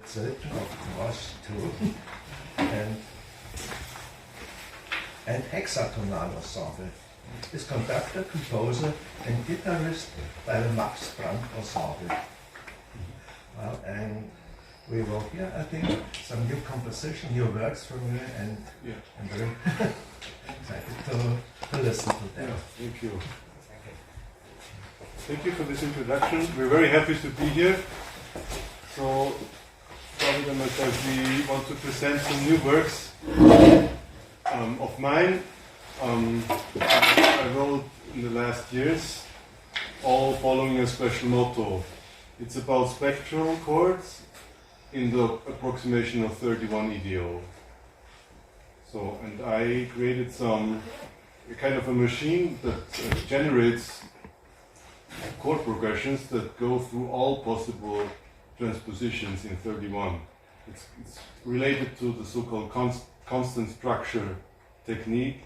selecting of Kotschy too, and hexatonal ensemble is conductor, composer, and guitarist by the Max Brandt ensemble. Well, and we will hear, I think, some new composition, new works from you, and I'm very excited to listen to them. Yeah, thank you. Thank you for this introduction. We're very happy to be here. So, David and myself, we want to present some new works of mine. I wrote in the last years, all following a special motto. It's about spectral chords in the approximation of 31 EDO. So, and I created a kind of a machine that generates chord progressions that go through all possible transpositions in 31. It's related to the so-called constant structure technique,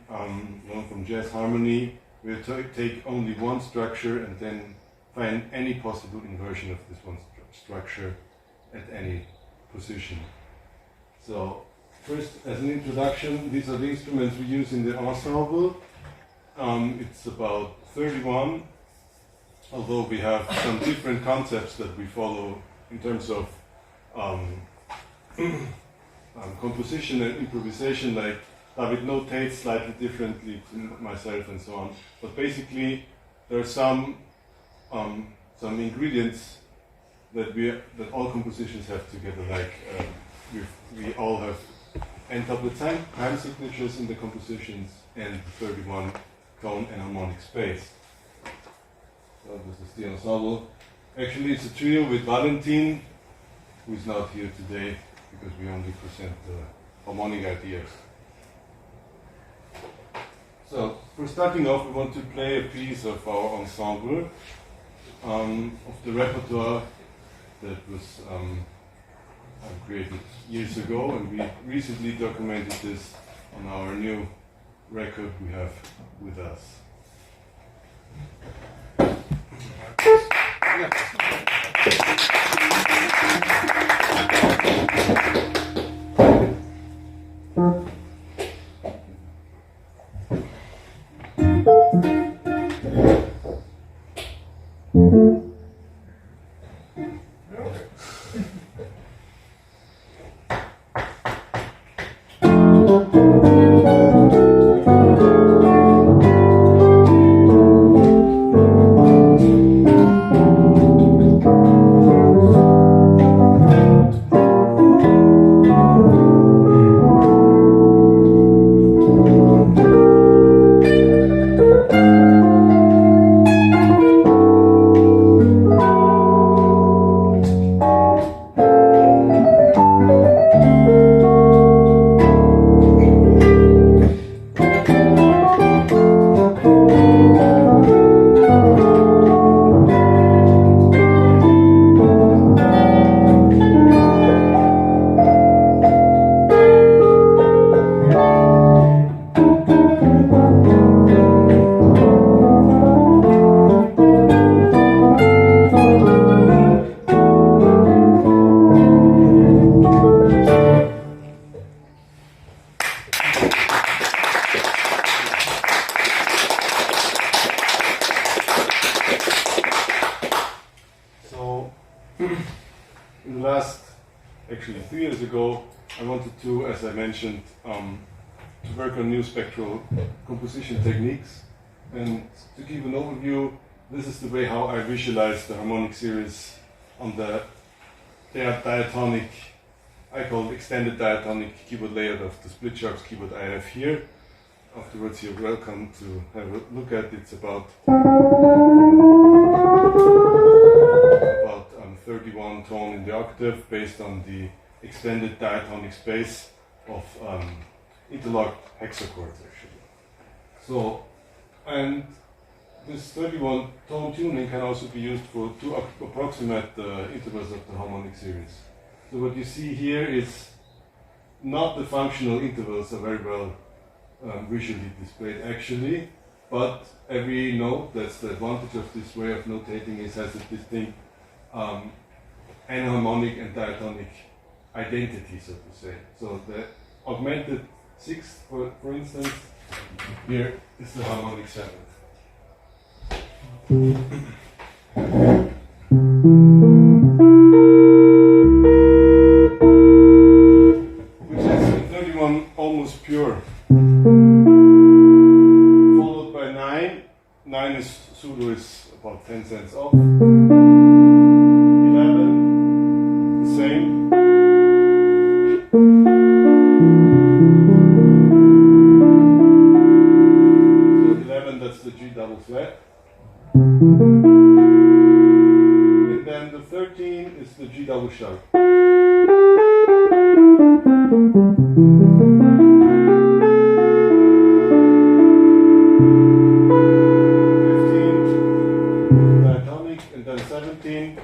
known from jazz harmony. We take only one structure and then find any possible inversion of this one structure at any position. So, first, as an introduction, these are the instruments we use in the ensemble. It's about 31, although we have some different concepts that we follow in terms of composition and improvisation, like David notates slightly differently to myself and so on. But basically, there are some ingredients that all compositions have together, like we all have n-tuplet time signatures in the compositions and 31 tone and harmonic space. So this is the ensemble. Actually, it's a trio with Valentin, who is not here today because we only present the harmonic ideas. So, for starting off, we want to play a piece of our ensemble, of the repertoire that was created years ago, and we recently documented this on our new record we have with us. Actually 3 years ago, I wanted to, as I mentioned, to work on new spectral composition techniques. And to give an overview, this is the way how I visualize the harmonic series on the diatonic, I call it extended diatonic keyboard layout of the split sharps keyboard I have here. Afterwards, you're welcome to have a look at it. It's about 31 tone in the octave based on the extended diatonic space of interlocked hexachords actually. So, and this 31 tone tuning can also be used to approximate the intervals of the harmonic series. So what you see here is not the functional intervals are very well visually displayed actually, but every note, that's the advantage of this way of notating, is has a distinct enharmonic and diatonic identity, so to say. So the augmented sixth, for instance, here is the harmonic seventh. Which is in 31 almost pure. Followed by 9. 9 is pseudo is about 10 cents off. 11, the same. So 11, that's the G double flat. And then the 13 is the G double sharp. 17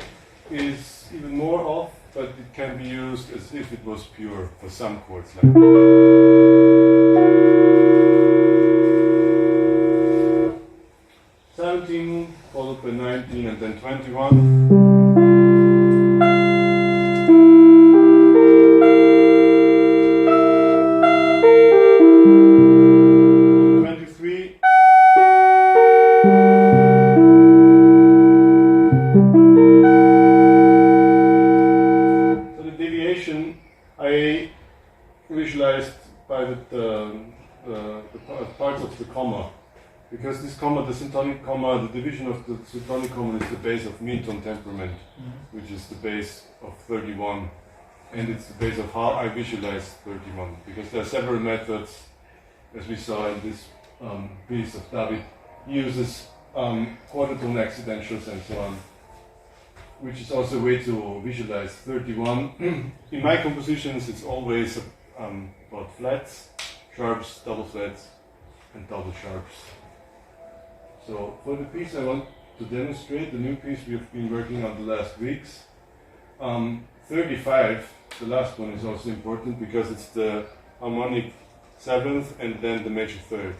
is even more off, but it can be used as if it was pure for some chords. Like 17 followed by 19 and then 21. 23. I visualized by the parts of the comma, because this comma, the syntonic comma, the division of the syntonic comma is the base of mean-tone temperament, which is the base of 31, and it's the base of how I visualize 31, because there are several methods, as we saw in this piece of David. He uses quarter tone accidentials and so on, which is also a way to visualize 31. In my compositions, it's always about flats, sharps, double flats, and double sharps. So for the piece I want to demonstrate, the new piece we have been working on the last weeks, 35, the last one, is also important because it's the harmonic seventh and then the major third.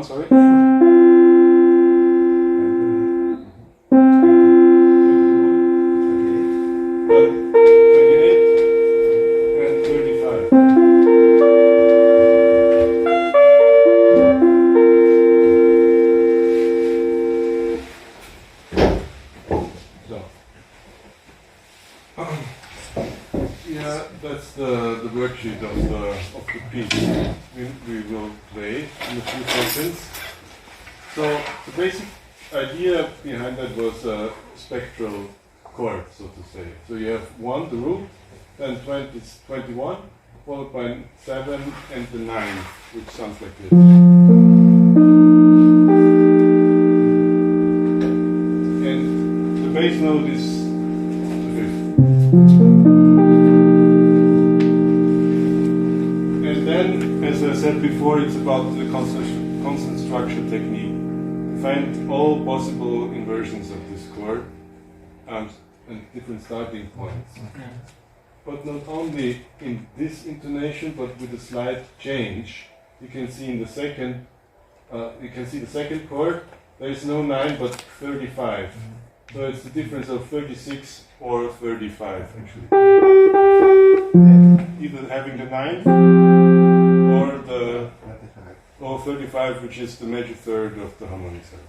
Sorry. 21, and 35. So, yeah, that's the worksheet of the piece we will play in a few seconds. So the basic idea behind that was a spectral chord, so to say. So you have 1, the root, then 20 is 21, followed by 7 and the 9, which sounds like this. And the bass note is the 5th. And then, as I said before, it's about the constant structure technique. Find all possible inversions of this chord and different starting points. But not only in this intonation, but with a slight change. You can see in the second, the second chord. There is no 9, but 35. So it's the difference of 36 or 35 actually. Either having the 9 or 35, which is the major third of the harmonic seven.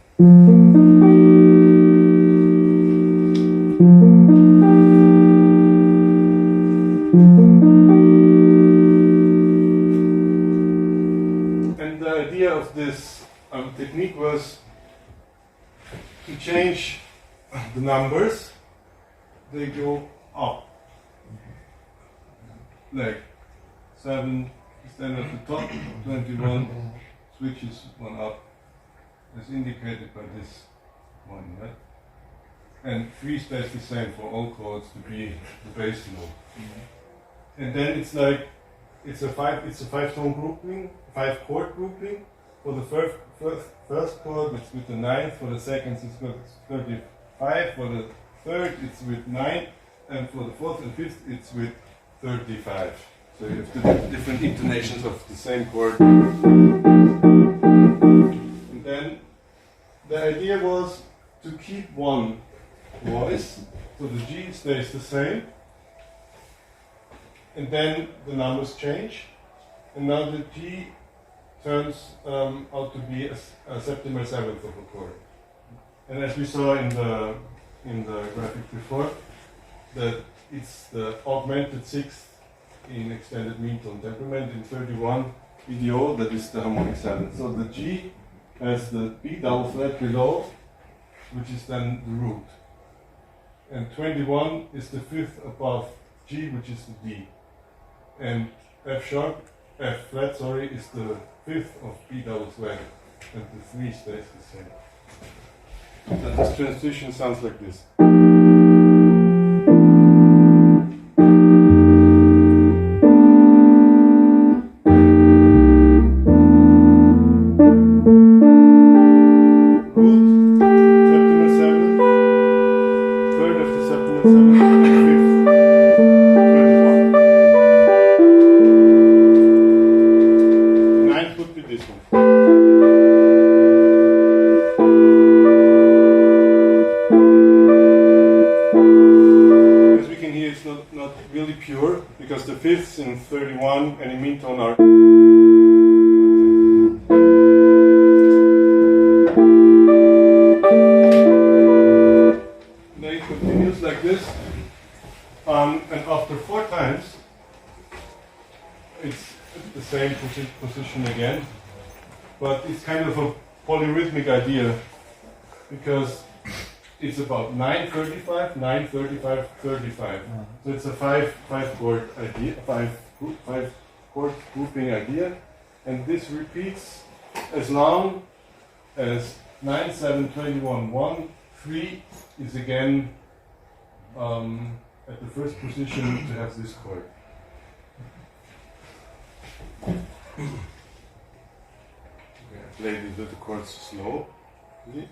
And the idea of this technique was to change the numbers. They go up, like 7 stand at the top, 21 switches one up, as indicated by this one, right? And 3 stays the same for all chords to be the bass note. And then it's like it's a 5-tone grouping, 5-chord grouping. For the first chord, it's with the 9th. For the second, it's got 35. For the third, it's with 9, and for the fourth and fifth, it's with 35. So you have the different intonations of the same chord. And then the idea was to keep one voice, so the G stays the same, and then the numbers change, and now the G turns out to be a septimal seventh of a chord. And as we saw in the graphic before, that it's the augmented sixth in extended mean tone temperament in 31 EDO, that is the harmonic seventh. So the G has the B double flat below, which is then the root. And 21 is the fifth above G, which is the D. And F flat, is the fifth of B double flat, and the 3 stays the same. So this transition sounds like this. Because the fifths in 31 and in mean tone are. Then it continues like this, and after 4 times, it's the same position again, but it's kind of a polyrhythmic idea because it's about 9:35, 9:35, 35. So it's a five chord idea, five chord grouping idea, and this repeats as long as 9, 7, 21, 1, 3 is again at the first position to have this chord. Okay, I played the chords slow. See?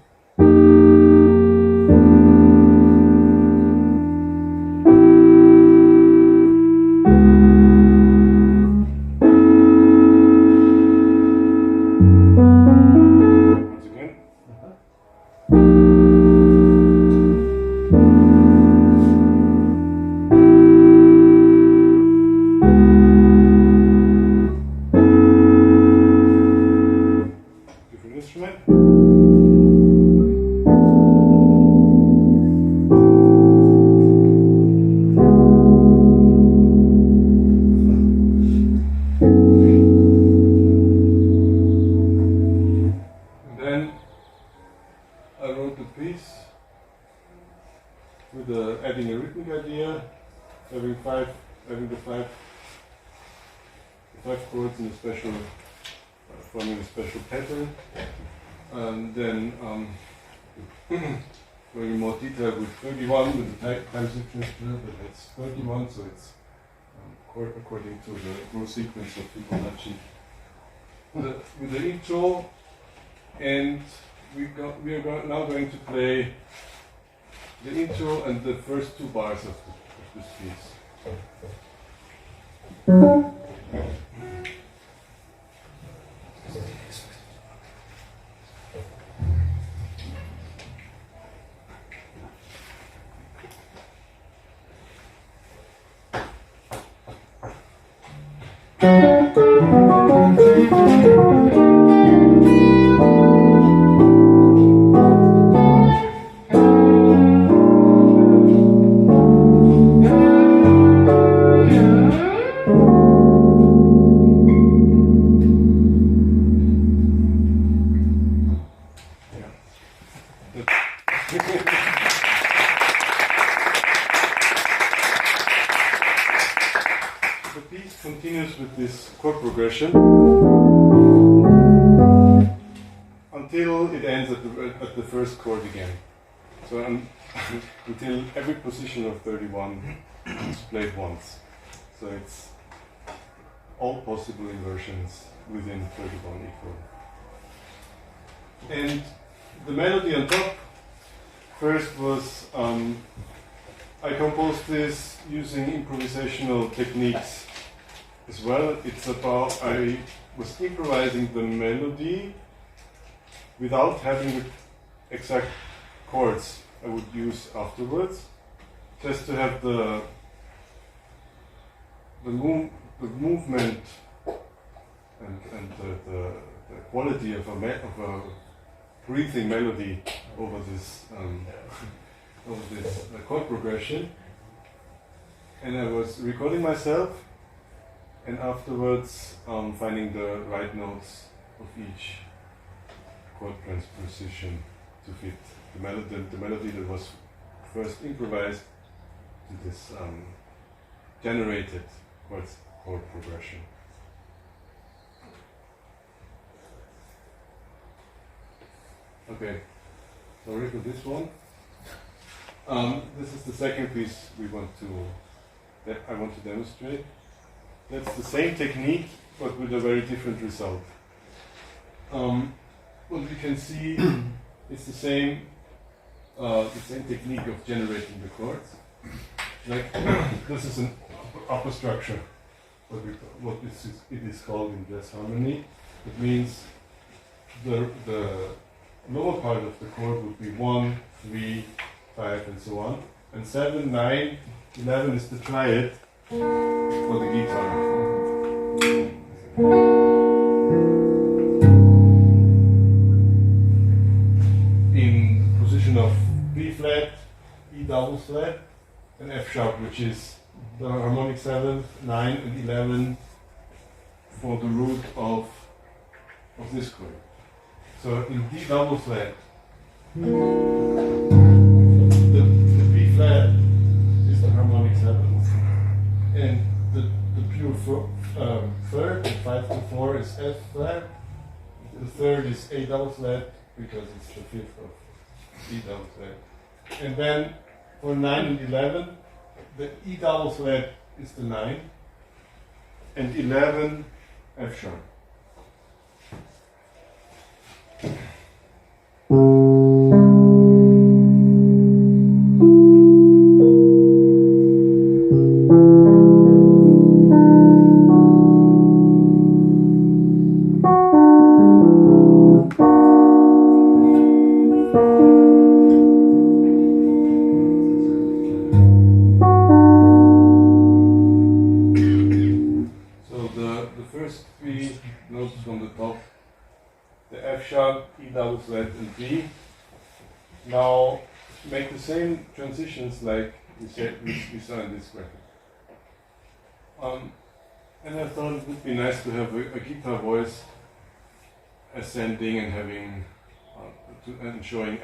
Forming a special pattern, and then going in more detail with 31 with the time sequence, but it's 31, so it's according to the growth sequence of Fibonacci. With the intro, and we are now going to play the intro and the first 2 bars of this piece. Until it ends at the first chord again. So until every position of 31 is played once. So it's all possible inversions within 31 equal. And the melody on top first was, I composed this using improvisational techniques as well. It's about, I was improvising the melody without having the exact chords I would use afterwards, just to have the movement and the quality of a breathing melody over this chord progression. And I was recording myself, and afterwards finding the right notes of each chord transposition to fit the melody that was first improvised to this generated chord progression. Okay, sorry for this one. This is the second piece that I want to demonstrate. That's the same technique, but with a very different result. What we can see is the same technique of generating the chords. Like this is an upper structure, what it is called in jazz harmony. It means the lower part of the chord would be 1, 3, 5, and so on, and 7, 9, 11 is the triad for the guitar. In position of B flat, E double flat, and F sharp, which is the harmonic 7, 9, and 11 for the root of this chord. So in D double flat, the B flat is the harmonic 7, and the pure third, 5 to 4, is F flat. The third is A double flat because it's the fifth of D double flat. And then for 9 and 11, the E double flat is the 9, and 11 F sharp. Now make the same transitions like we saw in this record. And I thought it would be nice to have a guitar voice ascending and having and showing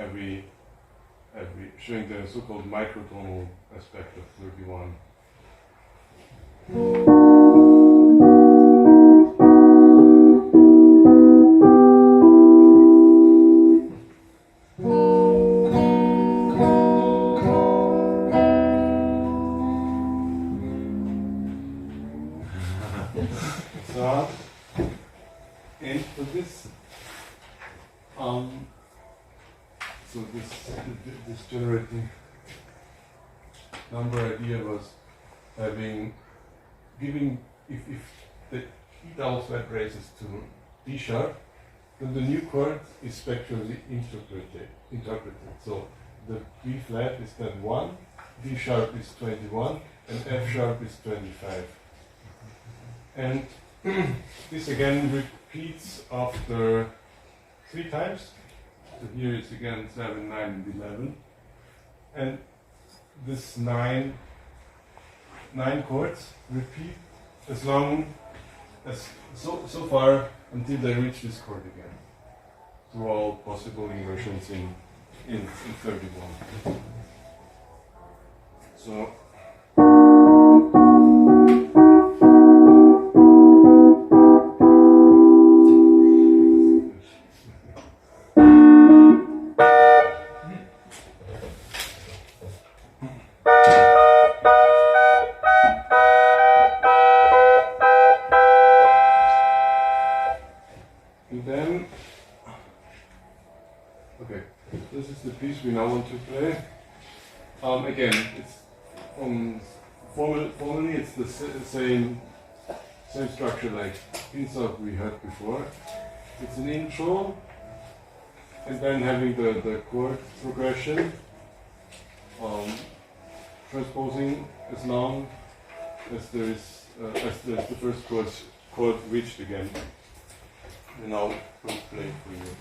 showing the so-called microtonal aspect of 31. And for this, this generating number idea was giving if the E double flat raises to D sharp, then the new chord is spectrally interpreted. So the B flat is then 1, D sharp is 21, and F sharp is 25. And this again repeats after 3 times. So here it's again 7, 9, and 11. And this 9 chords repeat as long as so far until they reach this chord again, through all possible inversions in 31. So we now want to play. Again, it's formally it's the same same structure like insult we had before. It's an intro, and then having the chord progression, transposing as long as there is the first chord reached again. And I'll play for you.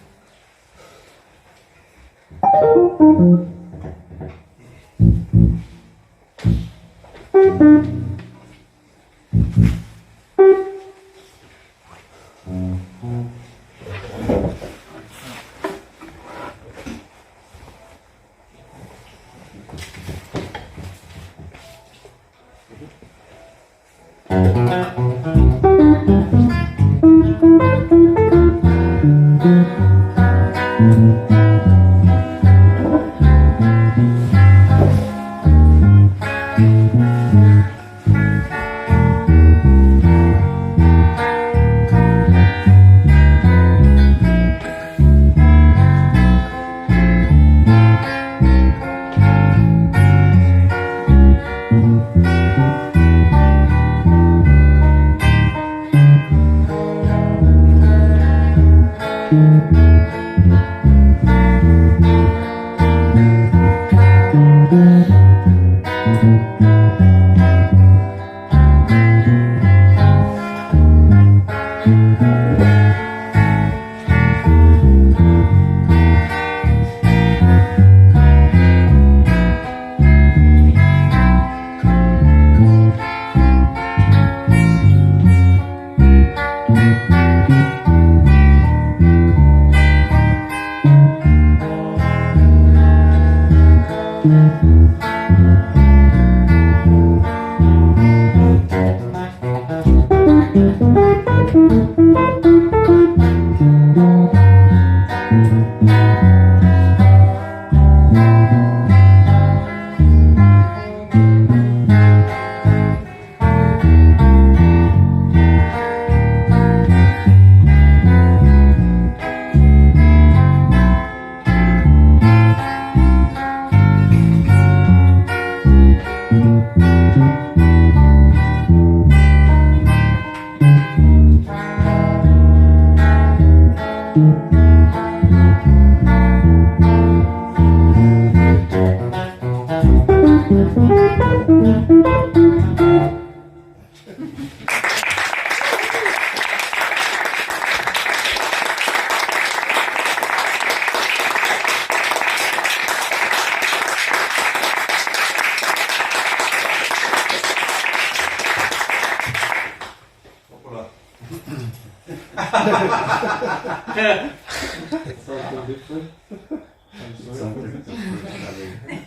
Something different.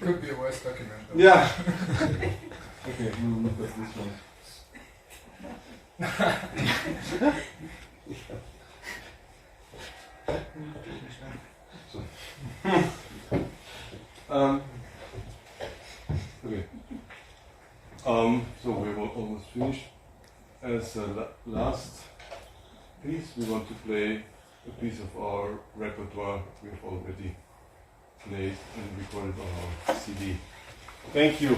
Could be a worse document. Though. Yeah. Okay, we'll look at this one. Okay. So we're almost finished. As a last piece, we want to play a piece of our repertoire we've already played and recorded on our CD. Thank you.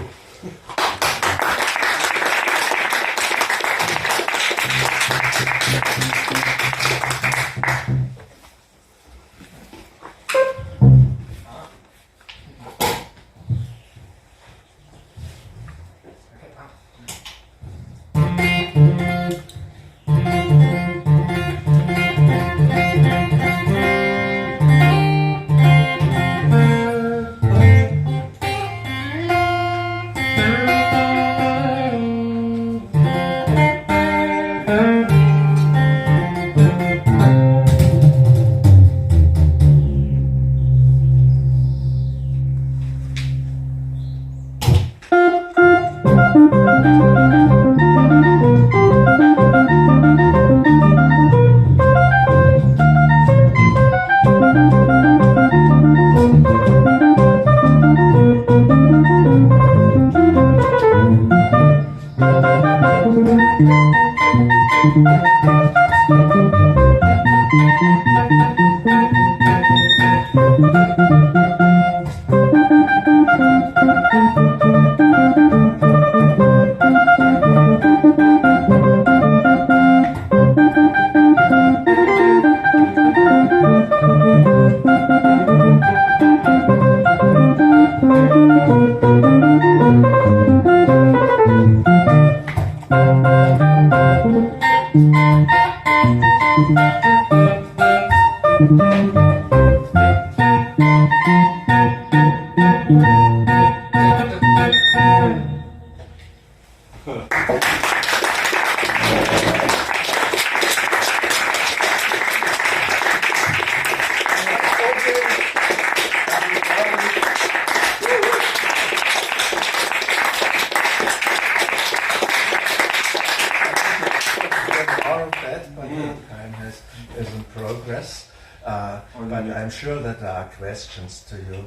Is in progress, but I'm sure that there are questions to you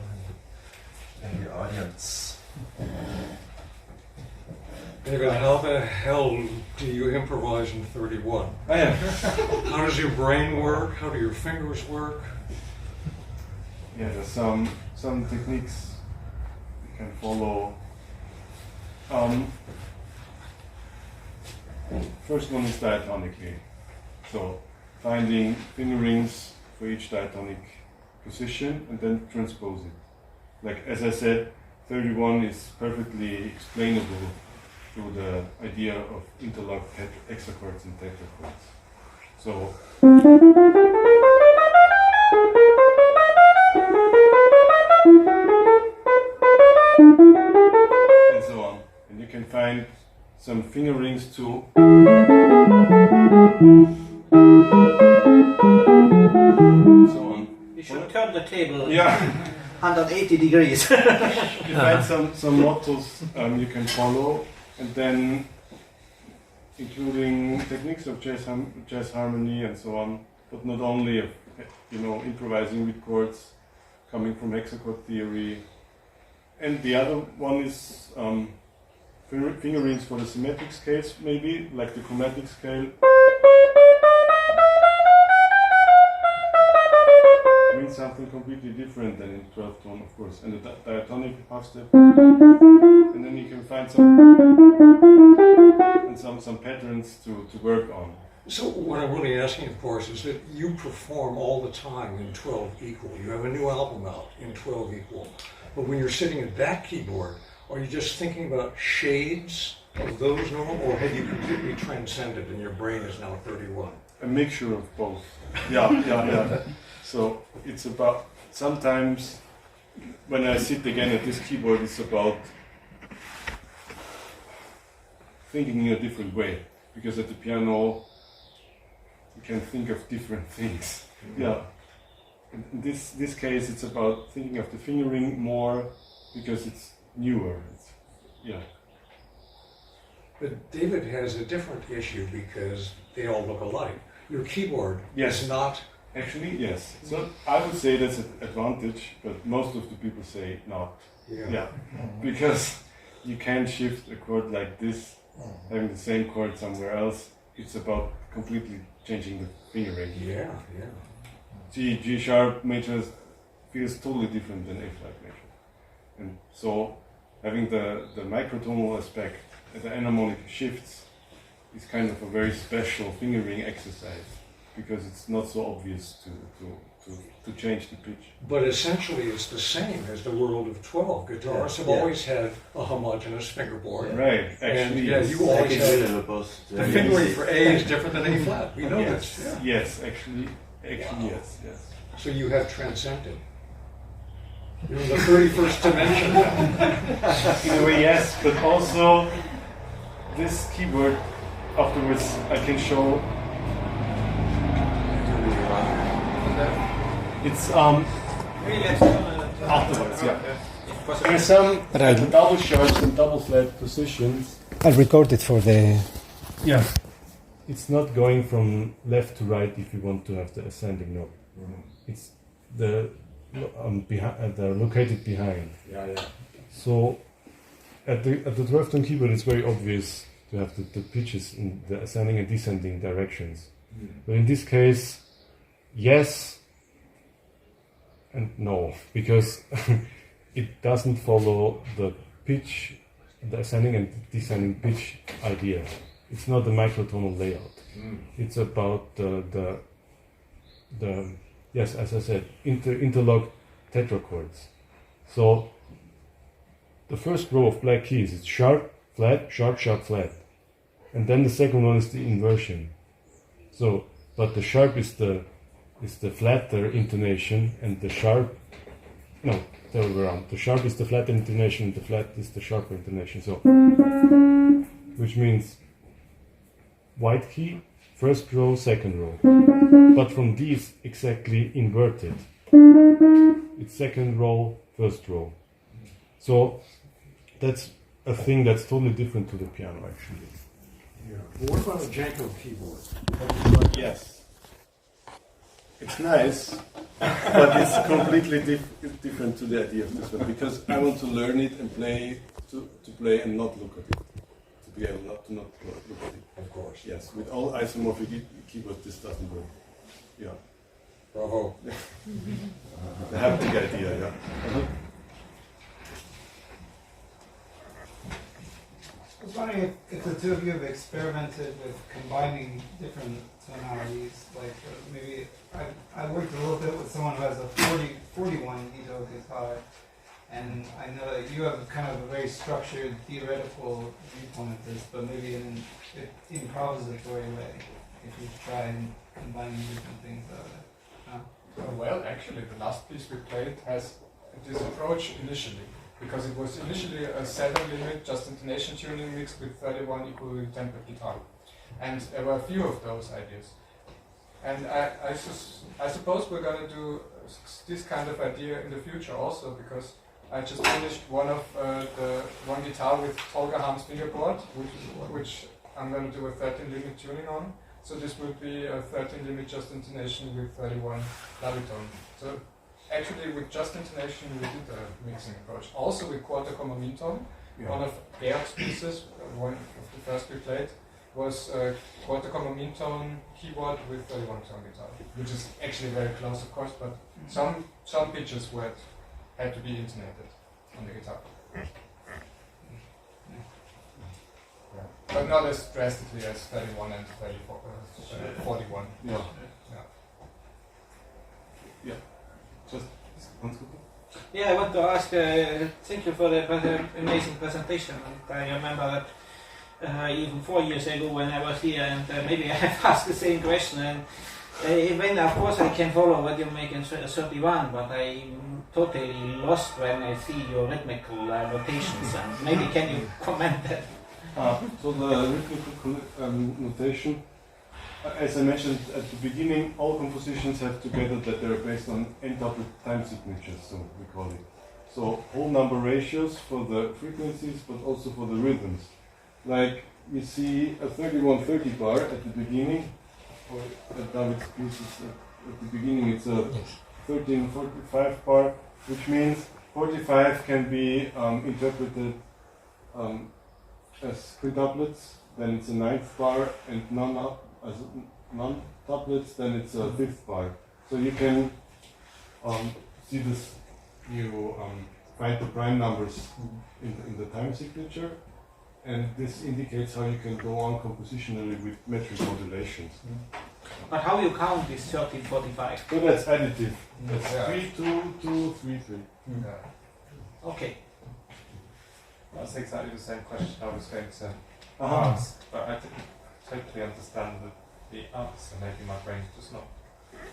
in the audience. David, how the hell do you improvise in 31? How does your brain work? How do your fingers work? Yeah, there's some techniques you can follow. First one is diatonically. So finding fingerings for each diatonic position and then transpose it. Like as I said, 31 is perfectly explainable through the idea of interlocked hexachords and tetrachords. So and so on. And you can find some fingerings too. So on. You should turn the table 180 degrees. You find some mottos you can follow, and then including techniques of jazz harmony and so on, but not only of improvising with chords coming from hexachord theory. And the other one is fingerings for the symmetric scales, maybe like the chromatic scale. Means something completely different than in 12 tone, of course, and the diatonic half step, and then you can find some patterns to work on. So what I'm really asking, of course, is that you perform all the time in 12 equal. You have a new album out in 12 equal, but when you're sitting at that keyboard, are you just thinking about shades of those normal, or have you completely transcended and your brain is now 31? A mixture of both. Yeah. So it's about, sometimes when I sit again at this keyboard, it's about thinking in a different way, because at the piano you can think of different things. Mm-hmm. Yeah. In this case, it's about thinking of the fingering more because it's newer. But David has a different issue because they all look alike. Your keyboard is not. Actually, yes. So I would say that's an advantage, but most of the people say not. Yeah. Because you can't shift a chord like this, having the same chord somewhere else. It's about completely changing the fingering. Yeah. G sharp major feels totally different than A flat major. And so having the microtonal aspect and the enharmonic shifts is kind of a very special fingering exercise, because it's not so obvious to change the pitch. But essentially it's the same as the world of 12. Guitarists have always had a homogeneous fingerboard. Right, actually. And you always have the fingering for A is different than A flat. We know this. Yeah. Yes, actually yes. So you have transcended. You're in the 31st dimension. In a way, yes, but also this keyboard afterwards I can show. It's afterwards, yeah. There's some double sharps and double flat positions. I'll record it for the. Yeah. It's not going from left to right if you want to have the ascending note. It's they're located behind. Yeah. So at the 12-tone keyboard, it's very obvious to have the pitches in the ascending and descending directions. But in this case, yes and no, because it doesn't follow the pitch, the ascending and descending pitch idea. It's not the microtonal layout. It's about the yes, as I said, interlocked tetrachords. So the first row of black keys is sharp, flat, sharp, sharp, flat, and then the second one is the inversion. So but the sharp is the flatter intonation, and the sharp, no, the other way around. The sharp is the flatter intonation, and the flat is the sharper intonation. So, which means white key, first row, second row. But from D it's exactly inverted. It's second row, first row. So that's a thing that's totally different to the piano, actually. Yeah. Well, what about a Janko keyboard? Yes. It's nice, but it's completely different to the idea of this one, because I want to learn it and play to play and not look at it. To be able not to not look at it. Of course. Yes, with all isomorphic keyboards this doesn't work. Yeah. Bravo. The haptic idea, yeah. I was wondering if the two of you have experimented with combining different tonalities. Like maybe I worked a little bit with someone who has a 41 Ito guitar, and I know that you have kind of a very structured theoretical viewpoint of this, but maybe in an improvisatory way, if you try and combining different things out of it. Well, actually, the last piece we played has this approach initially, because it was initially a 7-limit just intonation tuning mixed with 31 equally tempered guitar. And there were a few of those ideas. And I suppose we're going to do this kind of idea in the future also, because I just finished one guitar with Holger Hahn's fingerboard, which I'm going to do a 13-limit tuning on. So this would be a 13-limit just intonation with 31 Claviton. So actually with just intonation we did a mixing approach. Also with quarter comma mean tone. Yeah. One of Georg's pieces, one of the first we played, was a quarter comma mean tone keyboard with 31 tone guitar, which is actually very close, of course, but some pitches had to be intonated on the guitar. But not as drastically as 31 and 41. Yeah. Yeah. Just one second. Yeah, I want to ask, thank you for the amazing presentation. And I remember that even 4 years ago when I was here, and maybe I have asked the same question. And when, of course, I can follow what you make in 31, but I'm totally lost when I see your rhythmical notations. And maybe can you comment that? So the rhythmical notation, as I mentioned at the beginning, all compositions have together that they're based on n-tuplet time signatures, so we call it. So whole number ratios for the frequencies, but also for the rhythms. Like you see a 3130 bar at the beginning, or at David's pieces at the beginning it's a 1345 bar, which means 45 can be interpreted as quintuplets, then it's a 9th bar, and non-tuplets, then it's a 5th bar. So you can see this, you find the prime numbers in the time signature, and this indicates how you can go on compositionally with metric modulations. But how you count this 1345? So that's additive. That's 3, 2, 2, 3, 3. Okay. That's exactly the same question I was going to ask, but I didn't totally understand the answer. Maybe my brain's just not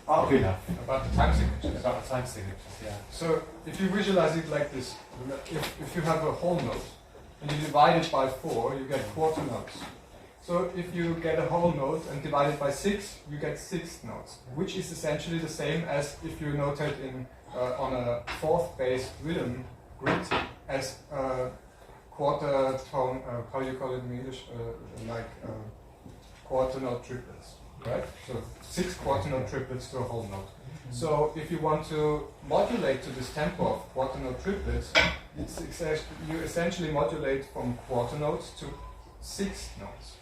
okay enough. About the time signatures. About the time signatures, yeah. So if you visualize it like this, if you have a whole note and you divide it by 4, you get quarter notes. So if you get a whole note and divide it by 6, you get 6 notes, which is essentially the same as if you notate in on a 4th based rhythm grid as quarter tone, how you call it in English, quarter note triplets, right? So 6 quarter note triplets to a whole note. So if you want to modulate to this tempo of quarter note triplets, you essentially modulate from quarter notes to 6 notes.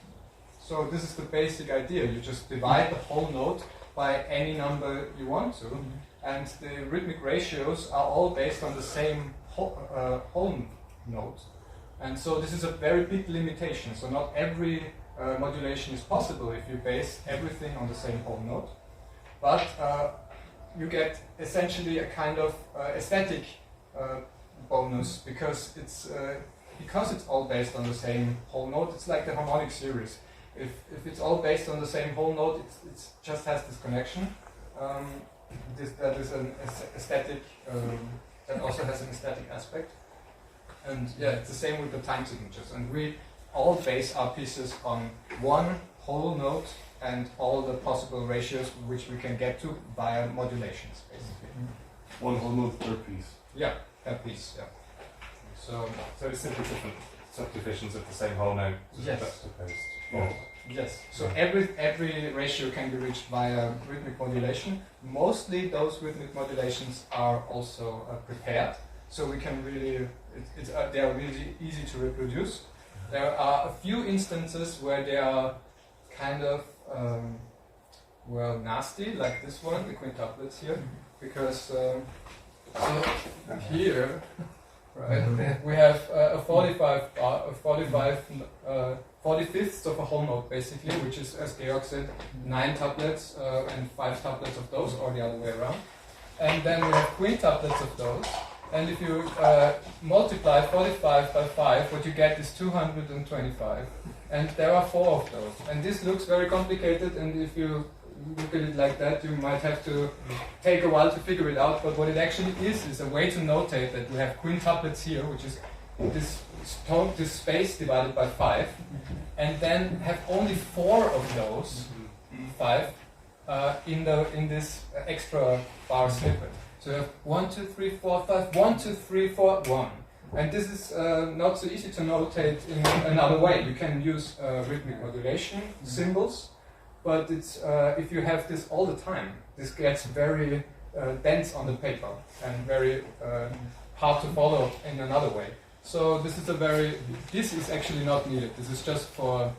So this is the basic idea. You just divide the whole note by any number you want to, and the rhythmic ratios are all based on the same whole note. And so this is a very big limitation. So not every modulation is possible if you base everything on the same whole note. But you get essentially a kind of aesthetic bonus because it's all based on the same whole note. It's like the harmonic series. If it's all based on the same whole note, it just has this connection. That is an aesthetic, that also has an aesthetic aspect. And yeah, it's the same with the time signatures. And we all base our pieces on one whole note and all the possible ratios which we can get to via modulations, basically. One whole note per piece. Yeah, per piece, yeah. So it's simply different subdivisions of the same whole note Yes. juxtaposed. Yeah. Yes, so every ratio can be reached via rhythmic modulation. Mostly those rhythmic modulations are also prepared, so we can really, they are really easy to reproduce. There are a few instances where they are kind of, well, nasty, like this one, the quintuplets here, because so here, right, we have a 45th of a whole note, basically, which is, as Georg said, 9 tuplets and 5 tuplets of those, or the other way around. And then we have quintuplets of those. And if you multiply 45 by 5, what you get is 225. And there are 4 of those. And this looks very complicated, and if you look at it like that, you might have to take a while to figure it out. But what it actually is a way to notate that we have quintuplets here, which is this space divided by 5, and then have only 4 of those 5 in this extra bar snippet. So you have 1, 2, 3, 4, 5, 1, 2, 3, 4, 1. And this is not so easy to notate in another way. You can use rhythmic modulation symbols, but it's if you have this all the time, this gets very dense on the paper and very hard to follow in another way. So this is actually not needed. This is just for,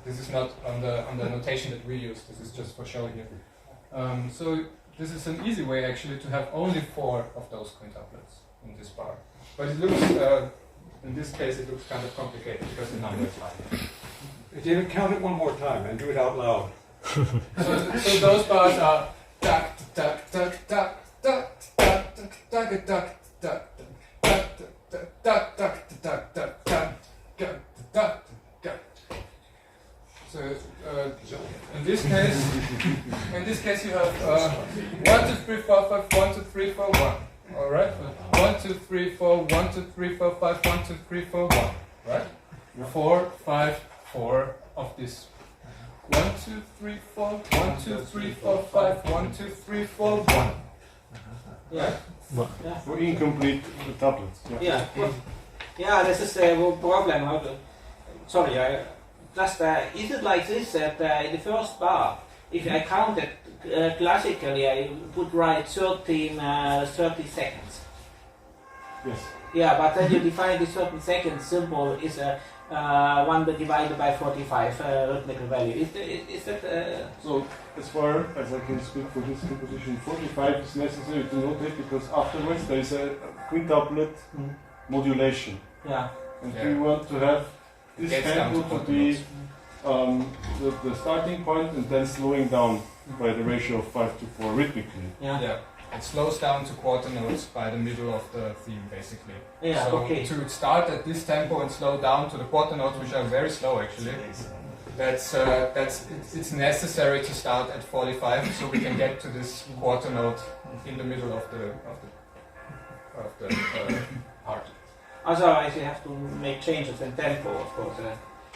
this is not on the notation that we use. This is just for show here. So this is an easy way actually to have only 4 of those quintuplets in this bar. But it looks, in this case, it looks kind of complicated because the number is high. David, count it one more time and do it out loud. So those bars are duck, duck, duck, duck, duck, duck, duck, duck, duck, duck. So in this case you have 1, 2, 3, 4, 5, 1, 2, 3, 4, 1. All right. 1, 2, 3, 4, 1, 2, 3, 4, 5, 1, 2, 3, 4, 1. Right. 4, 5, 4 of this. 1, 2, 3, 4. 1, 2, 3, 4, 5. 1, 2, 3, 4, 1. Yeah. For incomplete tuplets. Yeah. Yeah, this is the problem. Is it like this that in the first bar, if I count it classically, I would write 30 seconds. Yes. Yeah, but then you define the 30 seconds symbol is 1 divided by 45 rhythmical value. Is that? So, as far as I can speak for this composition, 45 is necessary to notate because afterwards there is a quintuplet modulation. Yeah. And we want to have this tempo to be the starting point and then slowing down by the ratio of 5 to 4 rhythmically. Yeah. It slows down to quarter notes by the middle of the theme, basically. Yeah, so okay. To start at this tempo and slow down to the quarter notes, which are very slow actually, it's necessary to start at 45, so we can get to this quarter note in the middle of the part. Otherwise, you have to make changes in tempo, of course.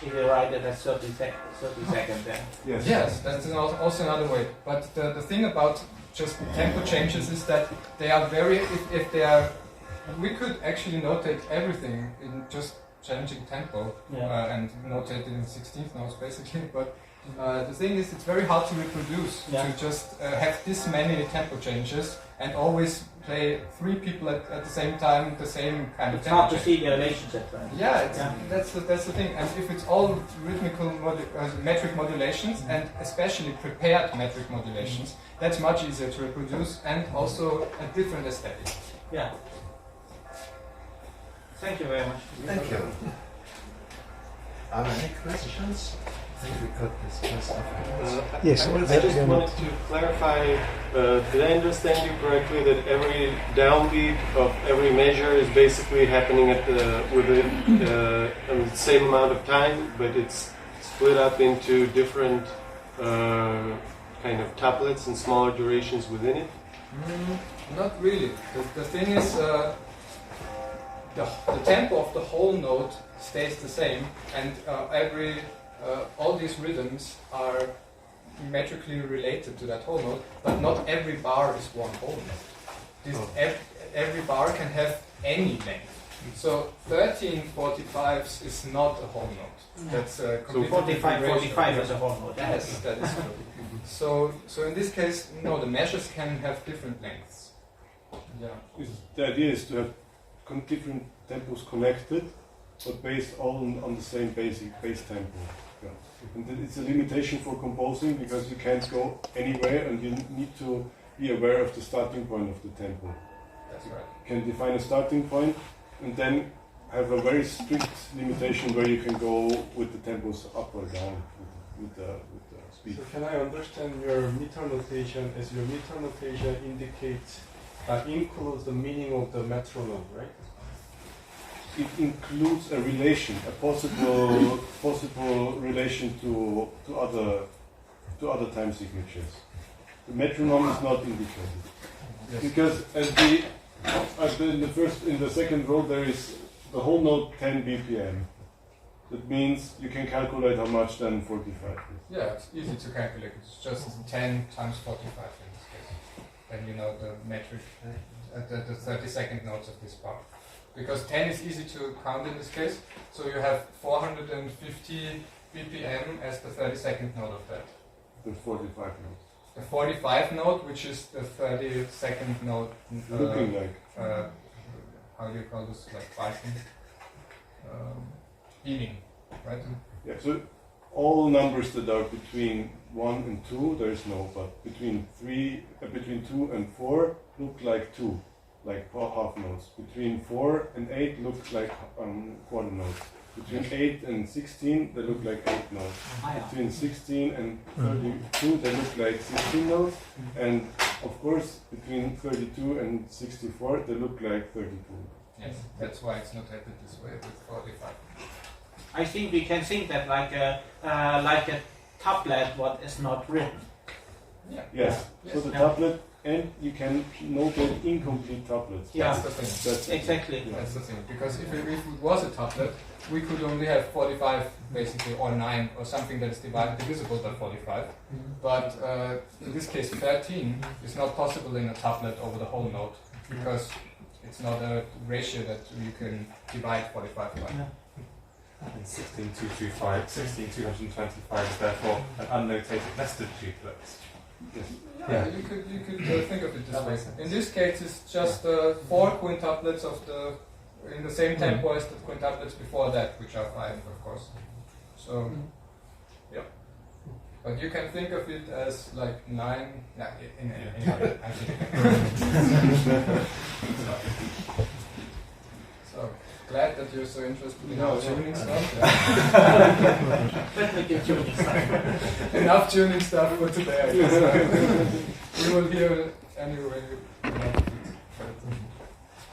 If you write it at 30 seconds, then. Yes, that's also another way. But the thing about just tempo changes is that they are we could actually notate everything in just changing tempo and notate in 16th notes basically. But the thing is, it's very hard to reproduce to just have this many tempo changes and always play 3 people at the same time, the same kind of it's tempo. hard to see the relationship. Right? Yeah, that's the thing. And if it's all rhythmical metric modulations, and especially prepared metric modulations, that's much easier to reproduce and also a different aesthetic. Yeah. Thank you very much. Thank you. Are there any questions? I think we could discuss afterwards. Yes, I just wanted to clarify, did I understand you correctly that every downbeat of every measure is basically happening at the same amount of time, but it's split up into different kind of tuplets and smaller durations within it? Not really. The thing is, the tempo of the whole note stays the same, and all these rhythms are metrically related to that whole note, but not every bar is one whole note. Every bar can have any length. So 13/45 is not a whole note. That's so 45/45 is a whole note. Yes, that is true. So in this case, no, the measures can have different lengths. Yeah. The idea is to have different tempos connected, but based all on the same base tempo. Yeah. And it's a limitation for composing because you can't go anywhere, and you need to be aware of the starting point of the tempo. That's right. You can define a starting point, and then have a very strict limitation where you can go with the tempos up or down with the speed. So can I understand your meter notation as your meter notation indicates includes the meaning of the metronome, right? It includes a relation, a possible relation to other time signatures. The metronome is not indicated. Yes. Because in the second row there is the whole note 10 BPM. That means you can calculate how much then 45 is. Yeah, it's easy to calculate. It's just 10 times 45 in this case. Then you know the metric, the 32nd notes of this bar. Because 10 is easy to count in this case, so you have 450 BPM as the 32nd note of that. The 45 notes. The 45 note, which is the 32nd note. Looking like. How do you call this? Like biting? Beating, right? Yeah, so all numbers that are between 1 and 2, there is no, but between 2 and 4 look like 2. Like half notes. Between 4 and 8 look like quarter notes. Between 8 and 16 they look like 8 notes. Between 16 and 32 they look like 16 notes. And of course between 32 and 64 they look like 32. Yes, that's why it's notated this way with 45. I think we can think that like a tablet what is not written. Yeah. Yes. So the tablet. And you can notate incomplete tuplets. Yeah, that's the thing. That's exactly. Yeah. That's the thing. Because if it was a tuplet, we could only have 45 basically, or 9, or something that is divisible by 45. But in this case, 13 is not possible in a tuplet over the whole note, because it's not a ratio that you can divide 45 by. Yeah. And 16225, 16225 is therefore an unnotated nested duplex. Yes. Yeah, you could think of it this way. In this case, it's just 4 quintuplets in the same tempo as the quintuplets before that, which are 5, of course. So, yeah. But you can think of it as like 9. Yeah, So glad that you're so interested in our tuning stuff. Enough tuning stuff for today, I guess. We will hear anyway.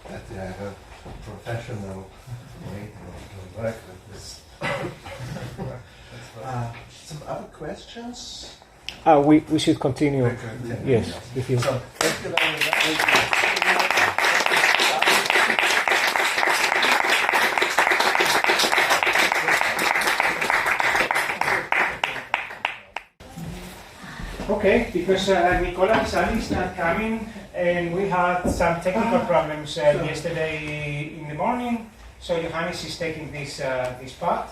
That you have a professional way to work with this. Some other questions? We should continue. Yes, if you. So, thank you very much. Okay, because Nicola Sallis is not coming, and we had some technical problems yesterday in the morning, so Johannes is taking this part.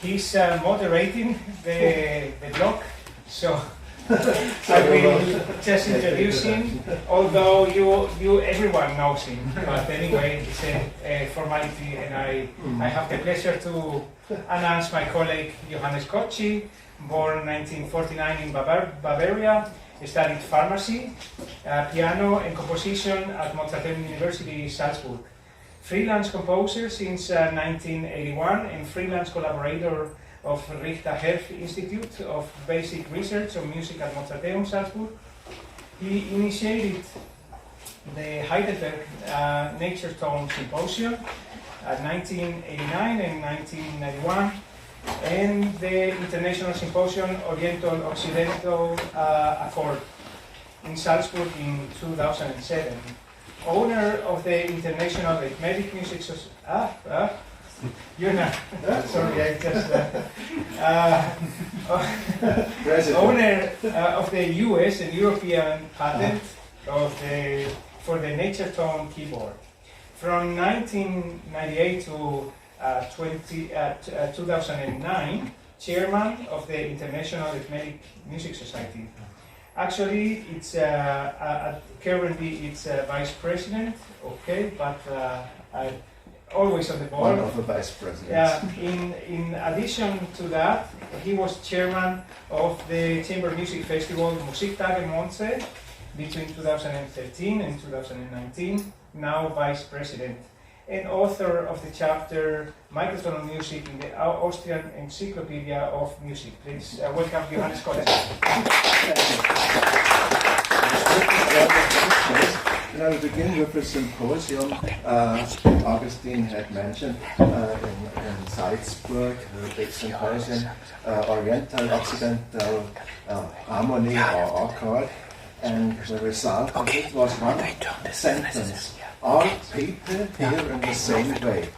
He's moderating the blog, so I will just introduce him, although everyone knows him, but anyway, it's a formality, and I have the pleasure to announce my colleague Johannes Kotschy, born 1949 in Bavaria, studied pharmacy, piano and composition at Mozarteum University, Salzburg. Freelance composer since 1981 and freelance collaborator of Richter-Herf Institute of Basic Research on Music at Mozarteum, Salzburg. He initiated the Heidelberg Nature Tone Symposium at 1989 and 1991, and the International Symposium Oriental-Occidental Accord in Salzburg in 2007. Owner of the International Arithmetic Music Society. You're not. Sorry, I just. Owner of the US and European patent for the nature tone keyboard. From 1998 to 2009, chairman of the International Arithmetic Music Society. Actually, it's currently it's vice president. Okay, but always on the board. One of the vice presidents. In addition to that, he was chairman of the Chamber Music Festival Musiktage Monze between 2013 and 2019. Now vice president and author of the chapter Mikrotöne Music in the Austrian Encyclopedia of Music. Please welcome Johannes Kotschy. To begin with the symposium, Augustine had mentioned in Salzburg, the big symposium, Oriental-Occidental Harmony or Accord, and the result of it was one sentence. All people hear in the same way.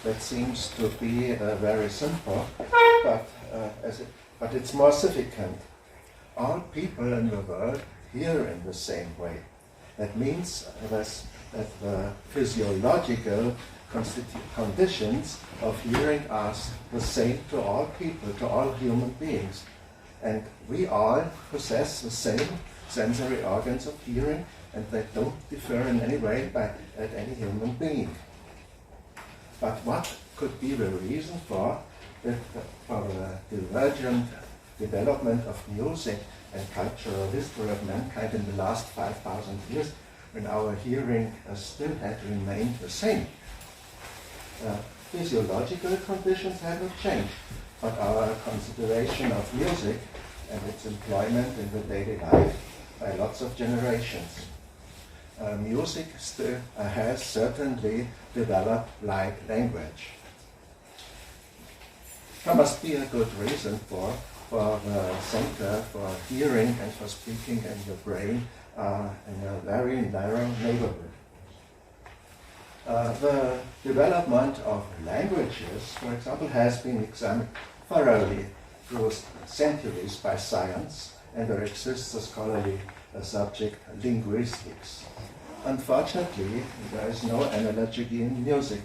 That seems to be very simple, but it's more significant. All people in the world hear in the same way. That means that the physiological conditions of hearing are the same to all people, to all human beings. And we all possess the same sensory organs of hearing, and they don't differ in any way at any human being. But what could be the reason for the divergent development of music and cultural history of mankind in the last 5,000 years, when our hearing still had remained the same? Physiological conditions haven't changed, but our consideration of music and its employment in the daily life by lots of generations. Music still has certainly developed like language. There must be a good reason for the center for hearing and for speaking in your brain in a very narrow neighborhood. The development of languages, for example, has been examined thoroughly through centuries by science, and there exists a scholarly subject, linguistics. Unfortunately, there is no analogy in music.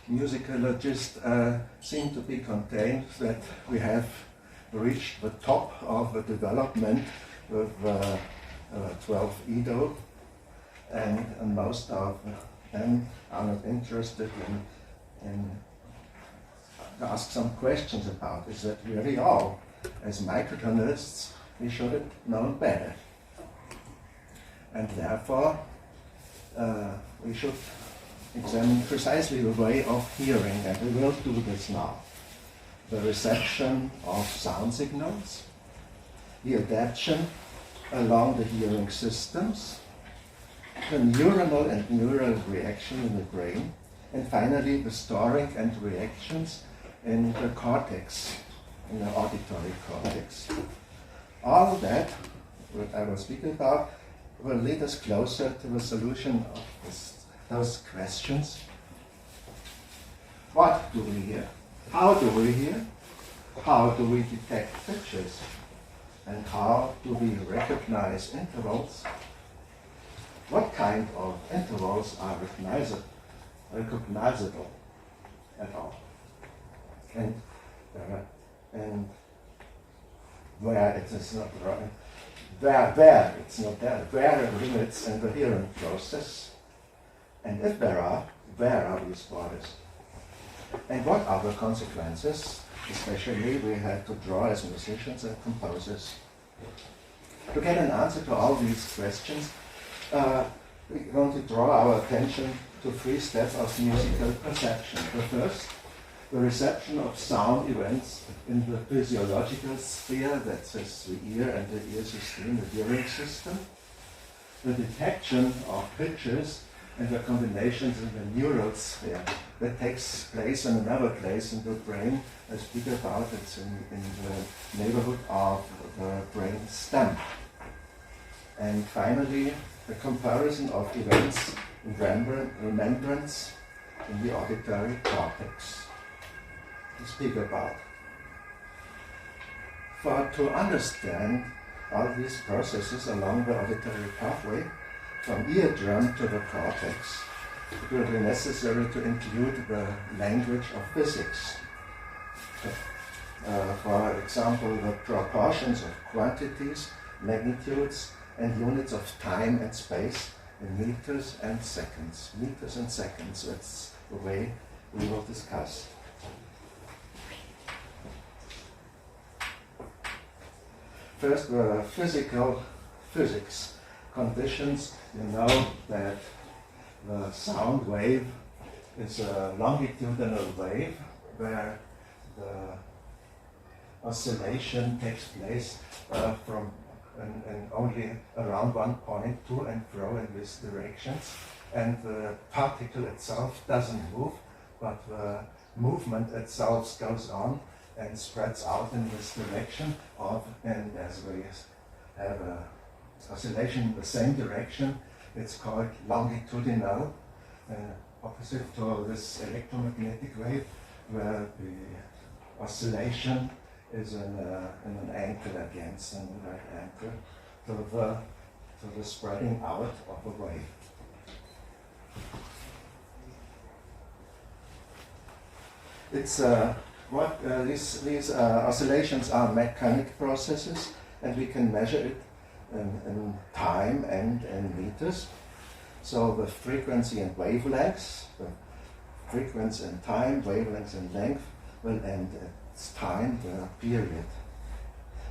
Musicologists seem to be contained that we have reached the top of the development with 12 Edo, and most of them are not interested in ask some questions about, is that really all? As microtonists, we should have known better. And therefore, we should examine precisely the way of hearing, and we will do this now. The reception of sound signals, the adaptation along the hearing systems, the neuronal and neural reaction in the brain, and finally the storing and reactions in the cortex, in the auditory cortex. All that, what I will speak about, will lead us closer to the solution of those questions. What do we hear? How do we hear? How do we detect pitches? And how do we recognize intervals? What kind of intervals are recognizable at all? And where it is not right, where it's not there, where are limits in the hearing process? And if there are, where are these borders? And what are the consequences, especially we had to draw as musicians and composers? To get an answer to all these questions, we're going to draw our attention to 3 steps of musical perception. The first, the reception of sound events in the physiological sphere, that is the ear and the ear system, the hearing system. The detection of pitches and the combinations in the neurons there that takes place in another place in the brain. I speak about it's in the neighborhood of the brain stem. And finally, the comparison of events in remembrance in the auditory cortex. To speak about. To understand all these processes along the auditory pathway, from eardrum to the cortex, it will be necessary to include the language of physics. For example, the proportions of quantities, magnitudes, and units of time and space in meters and seconds. Meters and seconds, that's the way we will discuss. First, the physics conditions. You know that the sound wave is a longitudinal wave where the oscillation takes place from and only around one point to and fro in these directions, and the particle itself doesn't move, but the movement itself goes on and spreads out in this direction and as we have an oscillation in the same direction, it's called longitudinal, opposite to this electromagnetic wave, where the oscillation is in an angle against an right angle to the spreading out of a wave. It's these oscillations are mechanic processes, and we can measure it in time and in meters. So the frequency and wavelengths, the frequency and time, wavelengths and length will end at time, the period.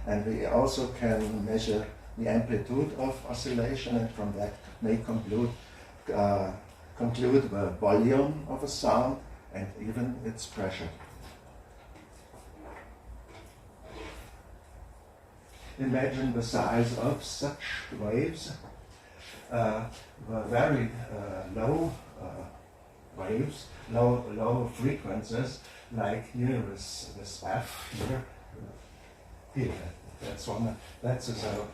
And we also can measure the amplitude of oscillation, and from that may conclude the volume of a sound and even its pressure. Imagine the size of such waves. The very low waves, low frequencies, like here this F here. That's one. That's the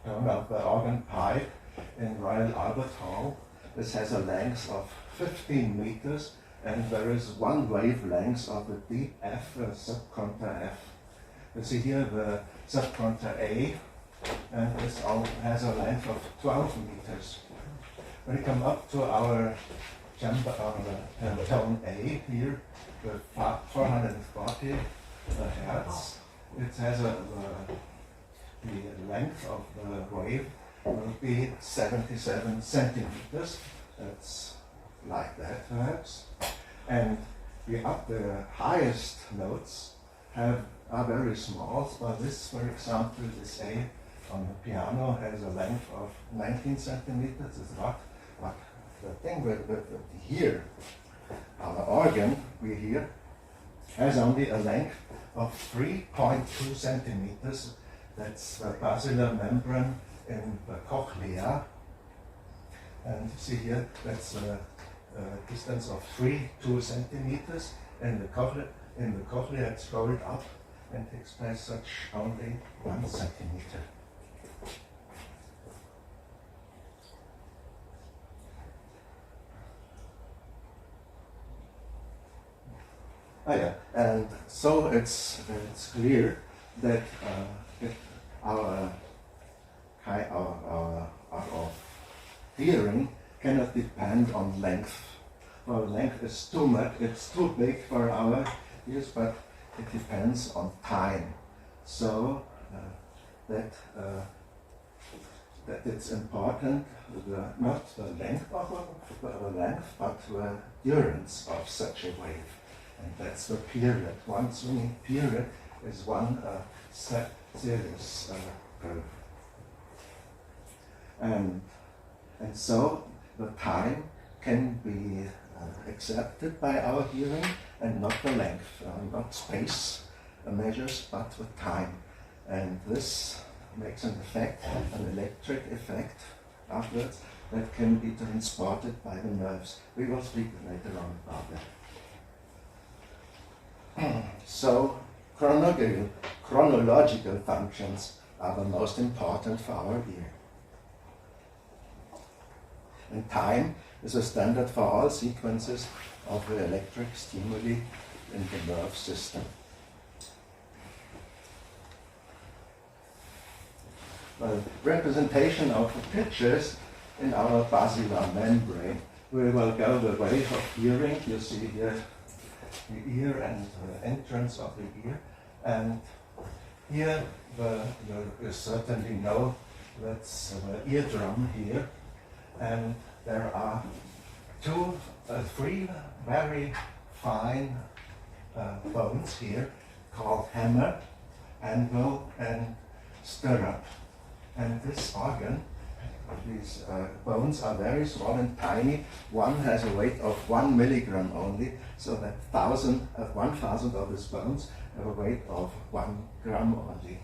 tone of the organ pipe in Royal Albert Hall. This has a length of 15 meters, and there is one wavelength of a deep F, subcontra F. You see here the subcontra A, and this has a length of 12 meters. When you come up to our tone A here, with 440 hertz, it has the length of the wave will be 77 centimeters. That's like that perhaps. And the highest notes are very small. So this, for example, this A on the piano has a length of 19 centimeters. It's not, but the thing with here, our organ we hear, has only a length of 3.2 centimeters. That's the basilar membrane in the cochlea. And you see here, that's a distance of 2 centimeters. And in the cochlea it's rolled up and takes place such only 1 centimeter. And so it's clear that our hearing cannot depend on length. Well, length is too much; it's too big for our ears, but it depends on time. So that it's important not the length but the durance of such a wave. And that's the period. One swinging period is one series curve. And so the time can be accepted by our hearing, and not the length, not space measures, but the time. And this makes an effect, an electric effect afterwards, that can be transported by the nerves. We will speak later on about that. So, chronological functions are the most important for our ear. And time is a standard for all sequences of the electric stimuli in the nerve system. The representation of the pitches in our basilar membrane. We will go the way of hearing. You see here the ear and the entrance of the ear. And here you certainly know that's the eardrum here. And there are three very fine bones here called hammer, anvil, and stirrup. And this organ, these bones are very small and tiny. One has a weight of 1 milligram only, so that 1,000 of these bones have a weight of 1 gram only.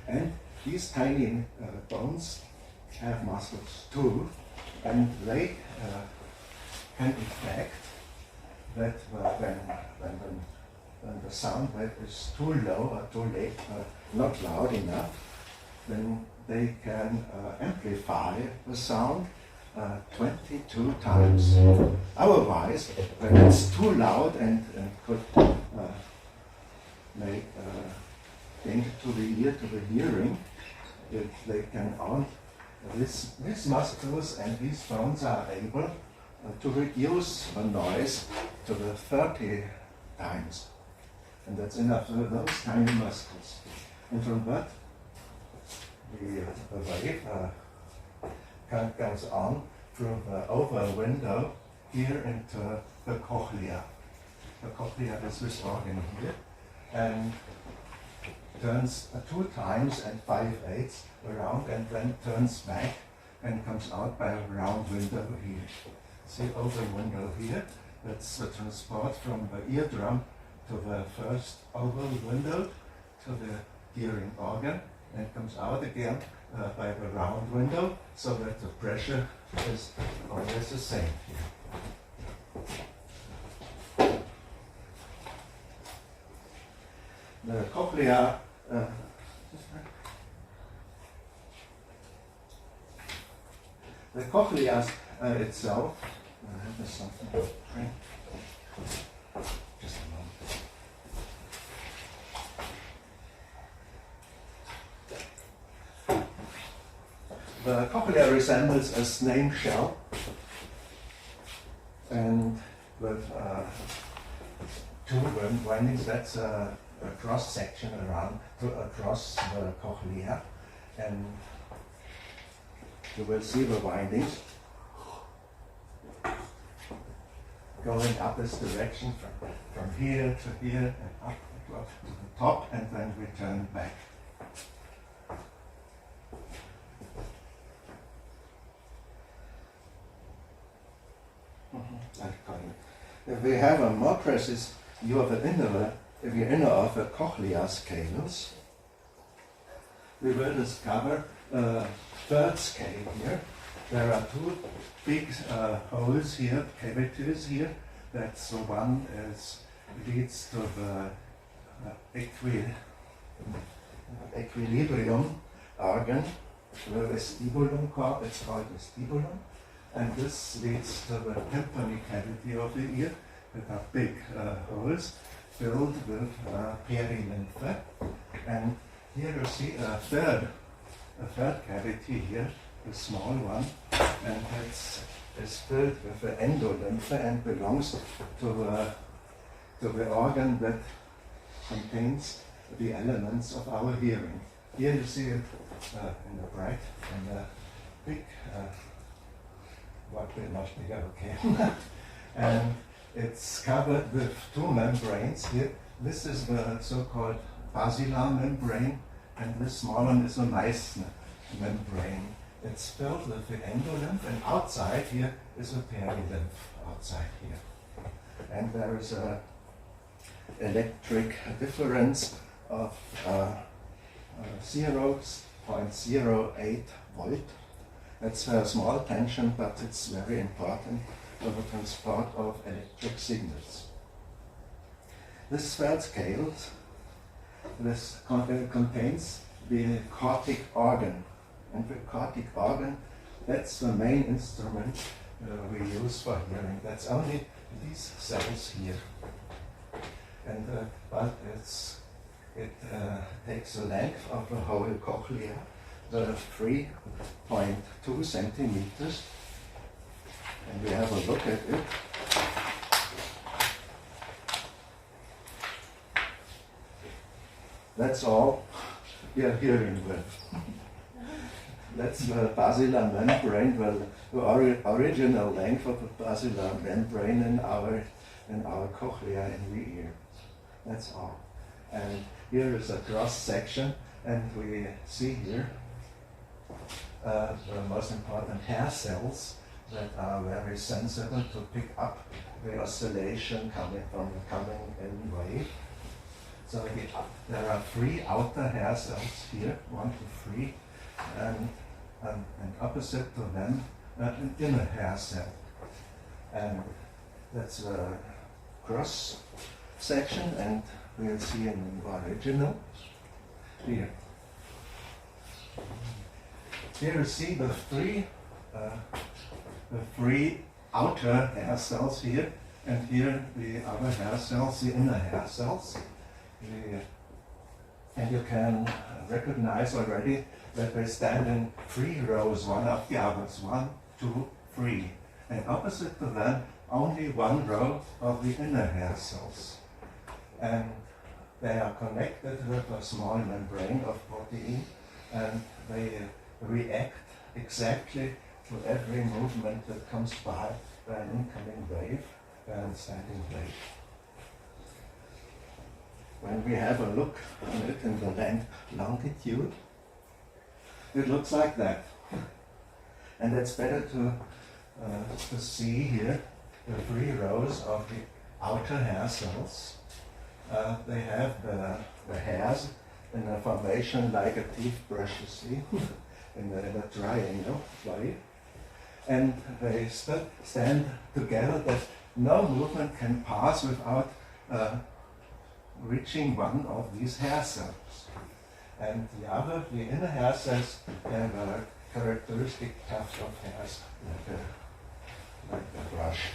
And these tiny bones have muscles too, and they can affect that when the sound wave is too low or too late, not loud enough, then they can amplify the sound 22 times. Otherwise, when it's too loud and could make danger to the ear, to the hearing, they can these muscles and these bones are able to reduce the noise to the 30 times. And that's enough for those tiny muscles. And from that, the wave goes on through the oval window here into the cochlea. The cochlea is this organ here, and turns 2 times and 5/8 around, and then turns back and comes out by a round window here. See, oval window here, that's the transport from the eardrum to the first oval window to the hearing organ, and comes out again by the round window, so that the pressure is always the same here. The cochlea the cochlea itself, there's something to drink. Just a moment. The cochlea resembles a snake shell, and with 2 windings, that's a cross section across the cochlea, and you will see the windings going up this direction from here to here and up to the top, and then return back. If we have a more precise view of the inner of the cochlea scales, we will discover a third scale here. There are 2 big holes here, cavities here. That's the one leads to the equilibrium organ, the vestibulum, it's called vestibulum. And this leads to the tympanic cavity of the ear, that are big holes filled with perilympha. And here you see a third cavity here, a small one, and it's filled with the endolympha and belongs to the organ that contains the elements of our hearing. Here you see it in the bright, in the big. Okay. And it's covered with 2 membranes here. This is the so-called basilar membrane, and this small one is the Meissner membrane. It's filled with the endolymph, and outside here is the perilymph, outside here. And there is a electric difference of 0.08 volt. It's a small tension, but it's very important for the transport of electric signals. This third scale contains the cortic organ. And the cortic organ, that's the main instrument we use for hearing. That's only these cells here. And but it takes the length of the whole cochlea, 3.2 centimeters. And we have a look at it. That's all we are hearing with. That's the basilar membrane, well, the original length of the basilar membrane in our cochlea in the ear. That's all. And here is a cross section, and we see here the most important hair cells that are very sensitive to pick up the oscillation coming in wave. So there are 3 outer hair cells here, 1 to 3, and opposite to them an inner hair cell. And that's a cross section, and we'll see an original here. Here you see the 3 outer hair cells here, and here the other hair cells, the inner hair cells. And you can recognize already that they stand in 3 rows, one after the others, 1, 2, 3. And opposite to them, only 1 row of the inner hair cells. And they are connected with a small membrane of protein, and they react exactly to every movement that comes by an incoming wave and standing wave. When we have a look on it in the longitude, it looks like that. And it's better to see here the 3 rows of the outer hair cells. They have the hairs in a formation like a teeth brush, you see, in a triangle way. And they stand together that no movement can pass without reaching one of these hair cells. And the inner hair cells have a characteristic tuft of hairs like a brush.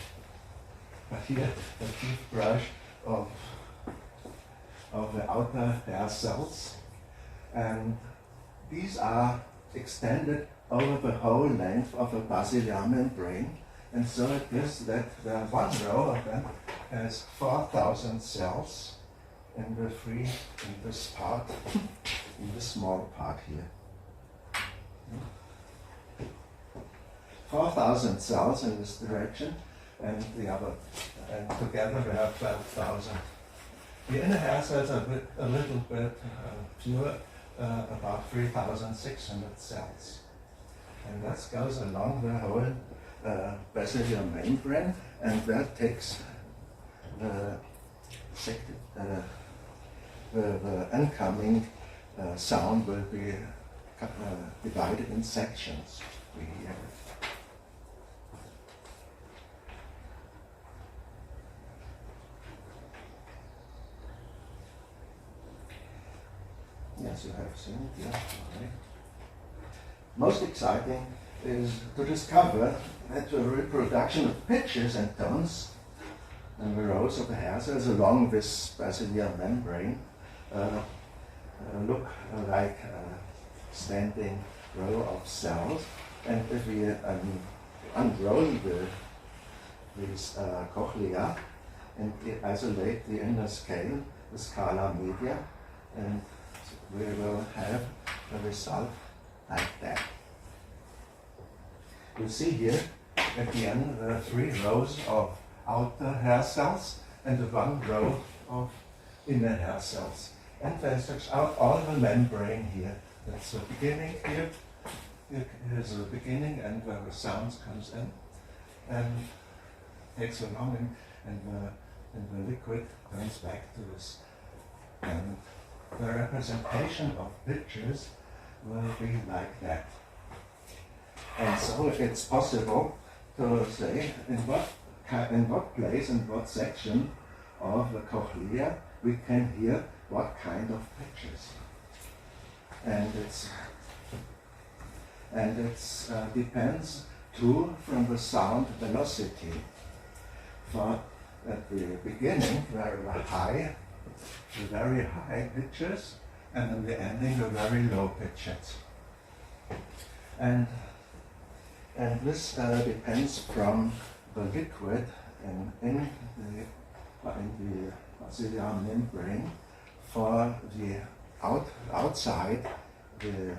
But here the teeth brush of the outer hair cells, and these are extended over the whole length of a basilar membrane, and so it is that the 1 row of them has 4,000 cells in this part, in this small part here. 4,000 cells in this direction, and the other, and together we have 12,000. The inner hair cells are a little bit fewer, about 3,600 cells. And that goes along the whole basilar membrane, and that takes the incoming sound will be divided in sections. We hear it. Yes, you have seen it, yeah. Okay. Most exciting is to discover that the reproduction of pitches and tones and the rows of the hair cells along this basilar membrane look like a standing row of cells. And if we unroll these cochlea and isolate the inner scale, the scala media, and we will have a result like that. You see here at the end the 3 rows of outer hair cells and the 1 row of inner hair cells. And they stretch out all the membrane here. That's the beginning here. Here's the beginning and where the sounds comes in. And takes along and the liquid comes back to this. And the representation of pictures will be like that. And so it's possible to say in what place, in what section of the cochlea we can hear what kind of pitches. And it's depends too from the sound velocity. For at the beginning very high pitches, and in the ending the very low pitches. And this depends from the liquid in the Sallisean membrane. For the outside, the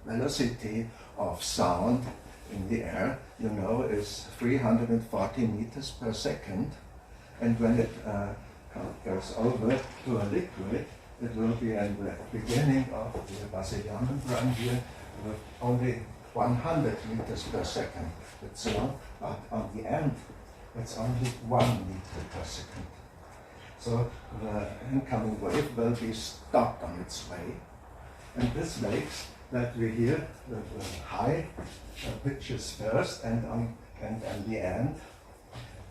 velocity of sound in the air, you know, is 340 meters per second, and when it goes over to a liquid, it will be in the beginning of the Sallisean membrane here with only 100 meters per second. But on the end, it's only 1 meter per second. So the incoming wave will be stopped on its way, and this makes that we hear the high pitches first, and at the end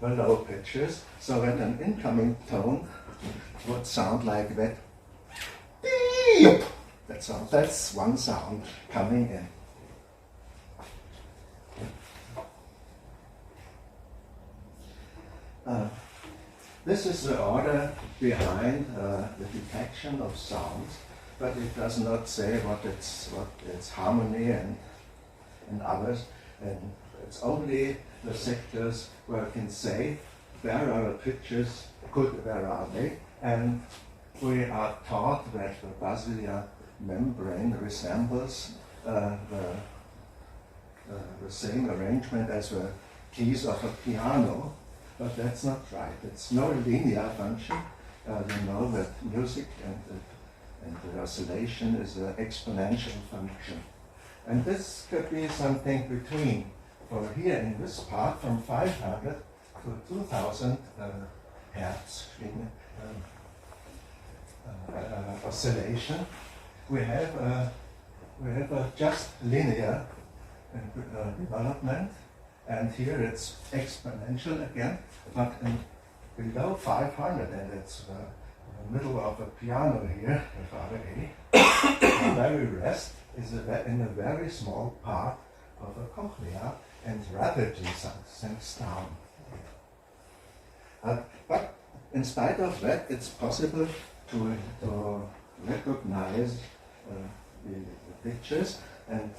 the low pitches, so that an incoming tone would sound like that. That's one sound coming in. This is the order behind the detection of sounds, but it does not say what its harmony and others, and it's only the sectors where I can say where are the pitches, where are they, and we are taught that the basilar membrane resembles the same arrangement as the keys of a piano, but that's not right. It's no linear function. You know that music and the oscillation is an exponential function. And this could be something between, for here in this part, from 500 to 2000 hertz in oscillation. We have a just linear development, and here it's exponential again, but below 500, and it's the middle of a piano here, the very rest is in a very small part of the cochlea and rapidly sinks down. But in spite of that, it's possible to recognize the pictures, and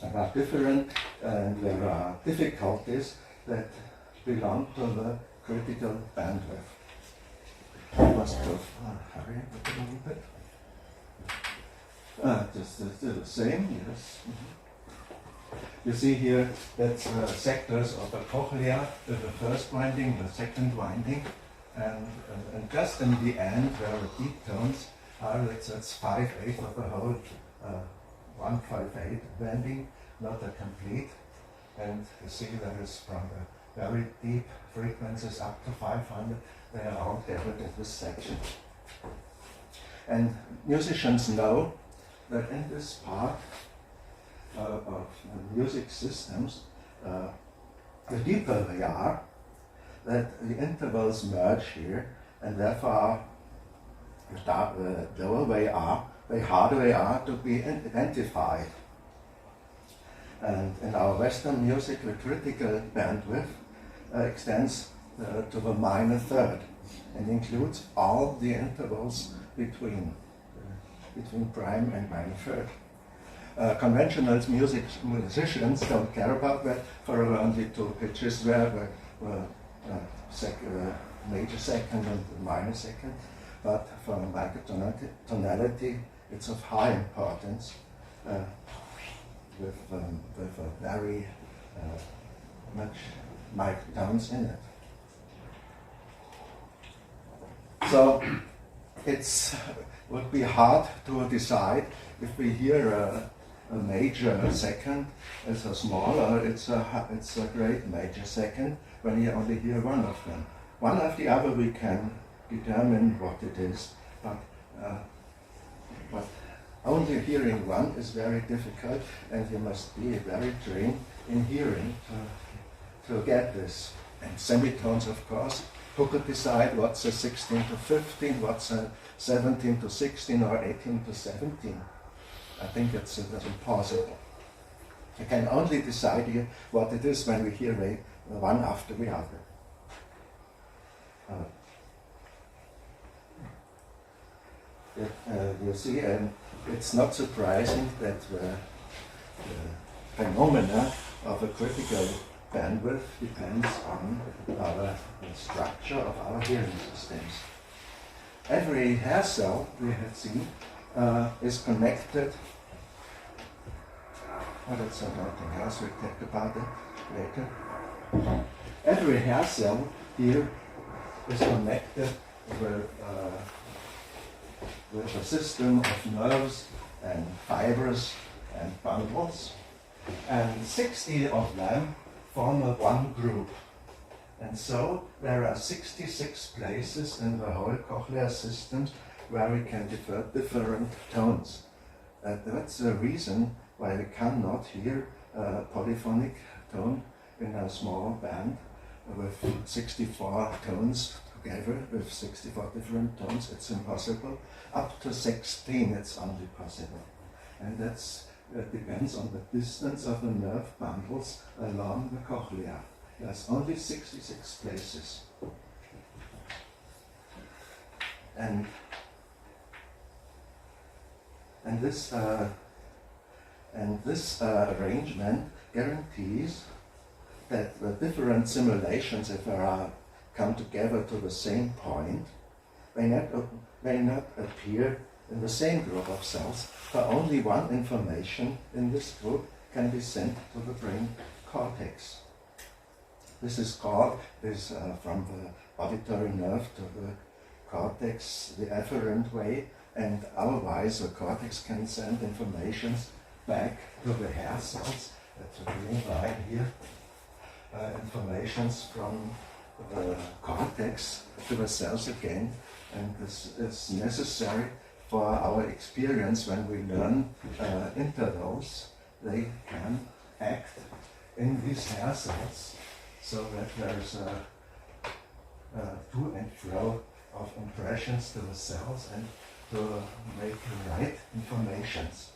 there are different and there are difficulties that belong to the critical bandwidth. I must hurry a little bit. Just the same, yes. You see here that's sectors of the cochlea with the first winding, the second winding, and just in the end where the deep tones are, that's 5/8 of the whole 158 bending, not a complete. And you see that is from the very deep frequencies up to 500, they are all gathered in this section. And musicians know that in this part of music systems, the deeper they are, that the intervals merge here, and therefore the lower they are, the harder they are to be identified. And in our Western music, the critical bandwidth extends to the minor third and includes all the intervals between prime and minor third. Conventional musicians don't care about that. For only two pitches there, the major second and the minor second, but for microtonality, it's of high importance with a very much microtones in it. So it would be hard to decide if we hear a major second as a small, or it's a great major second when you only hear one of them. One after the other we can determine what it is, but only hearing one is very difficult, and you must be very trained in hearing to get this. And semitones, of course, who could decide what's a 16 to 15, what's a 17 to 16 or 18 to 17? I think it's impossible. You can only decide here what it is when we hear one after the other. You see, it's not surprising that the phenomena of a critical bandwidth depends on the structure of our hearing systems. Every hair cell we have seen is connected. Oh, that's something else, we'll talk about it later. Every hair cell here is connected with a system of nerves and fibers and bundles, and 60 of them form one group. And so there are 66 places in the whole cochlear systems where we can differ different tones. That's the reason why we cannot hear a polyphonic tone in a small band with 64 tones together, with 64 different tones. It's impossible. Up to 16 it's only possible. And that depends on the distance of the nerve bundles along the cochlea. There's only 66 places. And this arrangement guarantees that the different simulations, if they come together to the same point, may not appear in the same group of cells, for only one information in this group can be sent to the brain cortex. This is called, from the auditory nerve to the cortex, the afferent way, and otherwise the cortex can send informations back to the hair cells, that's a green line here, informations from the cortex to the cells again, and this is necessary for our experience when we learn intervals. They can act in these hair cells so that there's a to and fro of impressions to the cells and to make the right informations.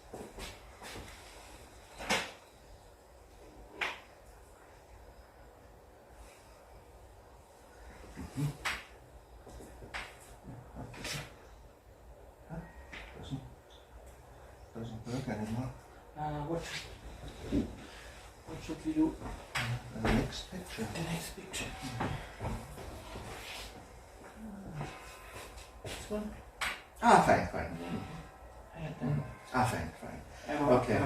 Doesn't work anymore. What should we do? The next picture. The next picture. This one? Ah, fine. Fine. Okay.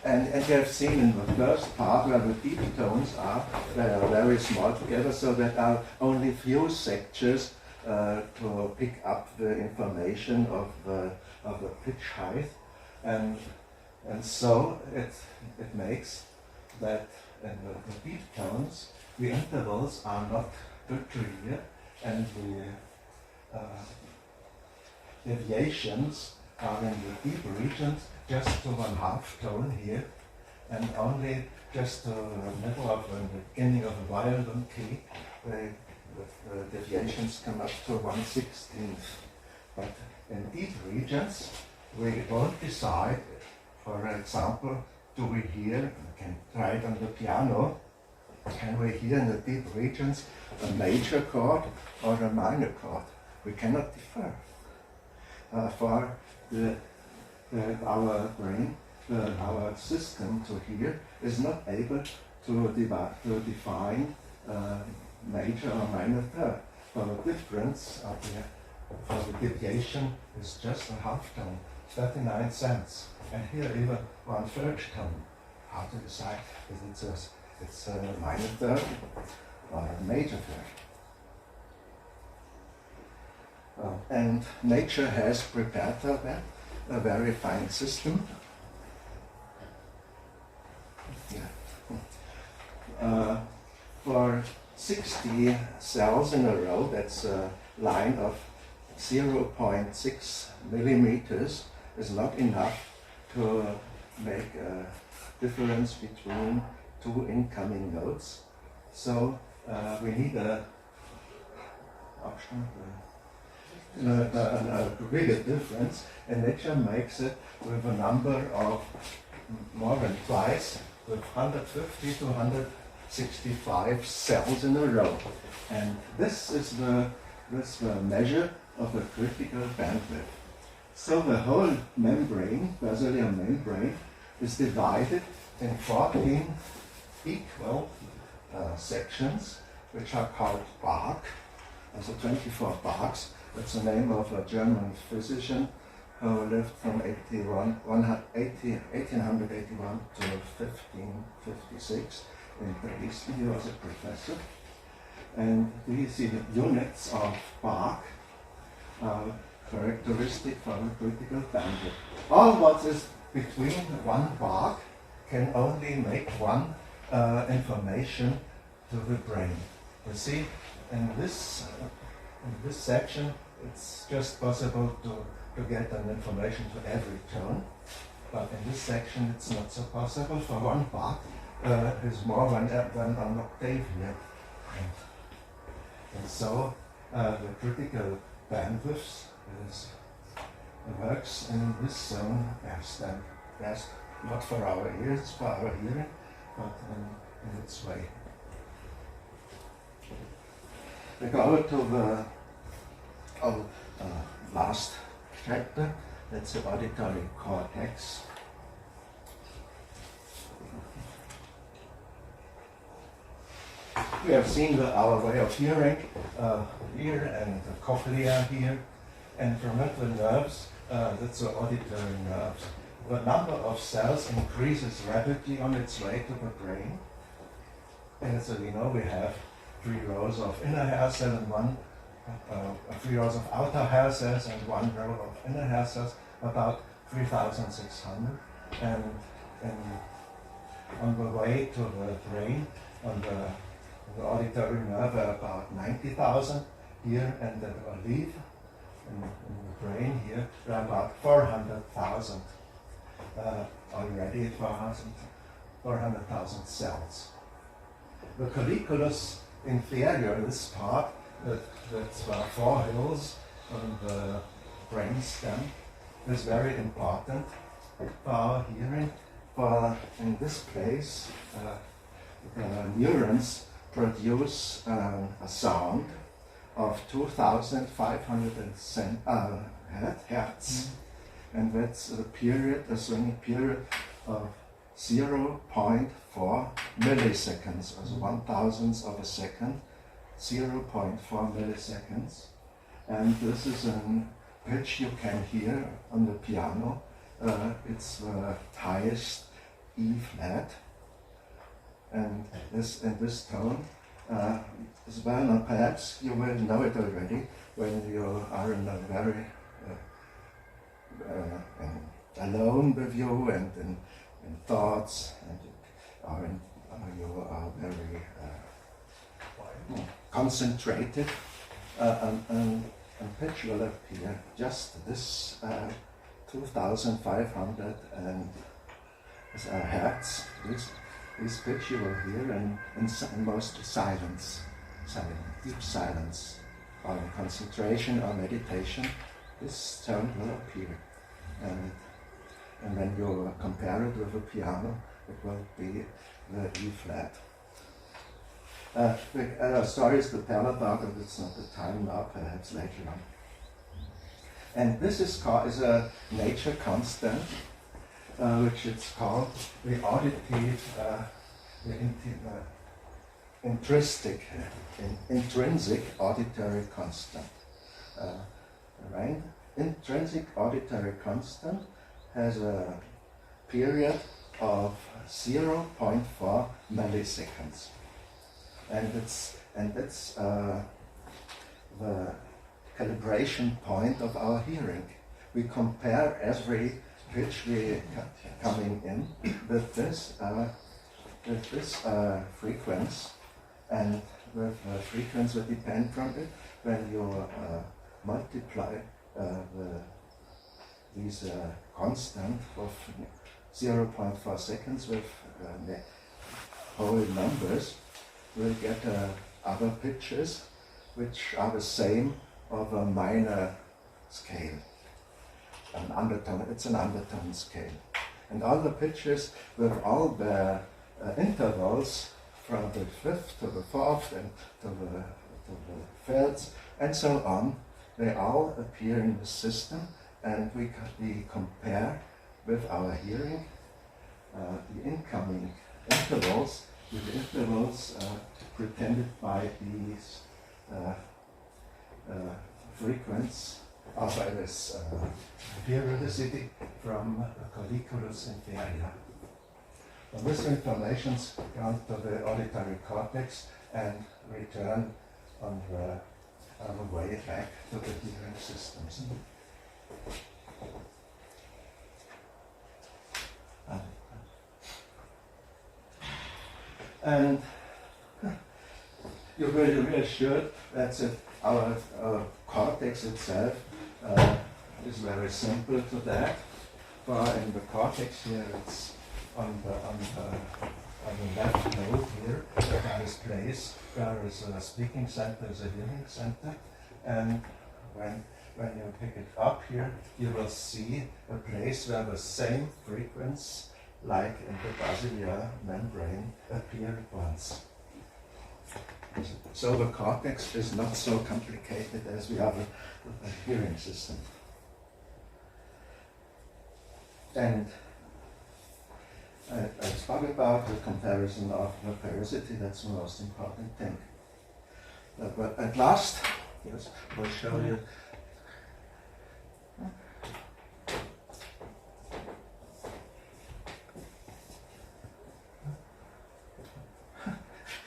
And you have seen in the first part where the deep tones are, they are very small together, so that are only few sections to pick up the information of the pitch height, and so it makes that in the deep tones the intervals are not too clear, and the deviations are in the deep regions just to 1/2 tone here, and only just to the middle of the beginning of the violin key, the deviations come up to 1/16. But in deep regions, we won't decide, for example, do we hear, we can try it on the piano, can we hear in the deep regions a major chord or a minor chord? We cannot differ. For our brain, our system to hear is not able to define major or minor third. For the difference for the deviation is just 1/2 tone, 39 cents. And here even 1/3 tone. How to decide if it's a minor third or a major third. And nature has prepared for that a very fine system. For 60 cells in a row, that's a line of 0.6 millimeters is not enough to make a difference between two incoming notes. So we need a bigger difference, and nature makes it with a number of more than twice, with 150 to 165 cells in a row. And this is the measure of a critical bandwidth. So the whole membrane, basilian membrane, is divided in 14 equal sections, which are called Bach, also 24 Bachs. That's the name of a German physician who lived from 1881 to 1556 in Paris. He was a professor. And these units of Bach are characteristic for a critical bandwidth. All what is between one Bach can only make one information to the brain. You see, in this section, it's just possible to get an information to every tone, but in this section it's not so possible. For one Bach is more than an octave here. And so the critical bandwidth works in this zone best, and best not for our ears, for our hearing, but in its way. We go to the last chapter, that's the auditory cortex. We have seen our way of hearing here, and the cochlea here, and from the nerves, that's the auditory nerves. The number of cells increases rapidly on its way to the brain. And so we know we have 3 rows of inner hair cells and 3 rows of outer hair cells and 1 row of inner hair cells, about 3,600. And on the way to the brain, on the auditory nerve, about 90,000 here, and the olive in the brain here, there are about 400,000 already, 400,000 cells. The colliculus inferior, this part, that's 4 hills on the brain stem, is very important for our hearing. For in this place, the neurons produce a sound of 2,500 hertz, and that's a swinging period of 0.4 milliseconds, as 1,000th of a second, 0.4 milliseconds. And this is a pitch you can hear on the piano. It's the highest E flat. And this tone is well known. Perhaps you will know it already when you are in a very alone with you and in thoughts, and you are very concentrated, and pitch will appear just this 2,500 hertz. This pitch you will hear in most silence, deep silence, or in concentration or meditation. This tone will appear, and when you compare it with a piano, it will be the E flat. Stories to tell about it, it's not the time now, perhaps later on. And this is a nature constant, which it's called the auditive, intrinsic auditory constant. Right? Intrinsic auditory constant has a period of 0.4 milliseconds, and it's the calibration point of our hearing. We compare every pitch we coming in with this frequency, and with the frequency that depend from it. When you multiply these constant of 0.4 seconds with the whole numbers, we'll get other pitches which are the same of a minor scale. An undertone, it's an undertone scale. And all the pitches with all the intervals from the fifth to the fourth and to the thirds and so on, they all appear in the system, and we compare with our hearing the incoming intervals with the intervals pretended by these frequencies, or by this periodicity from colliculus inferior. So this information comes to the auditory cortex and return on the way back to the hearing systems. And you're very reassured that our cortex itself is very simple to that. For in the cortex here, it's on the left node here, there is place, there is a speaking center, there's a hearing center, and when you pick it up here, you will see a place where the same frequency, like in the basilar membrane, appear at once. So the cortex is not so complicated as we have a hearing system. And I spoke about the comparison of the periodicity, that's the most important thing. But at last, yes, I'll show you.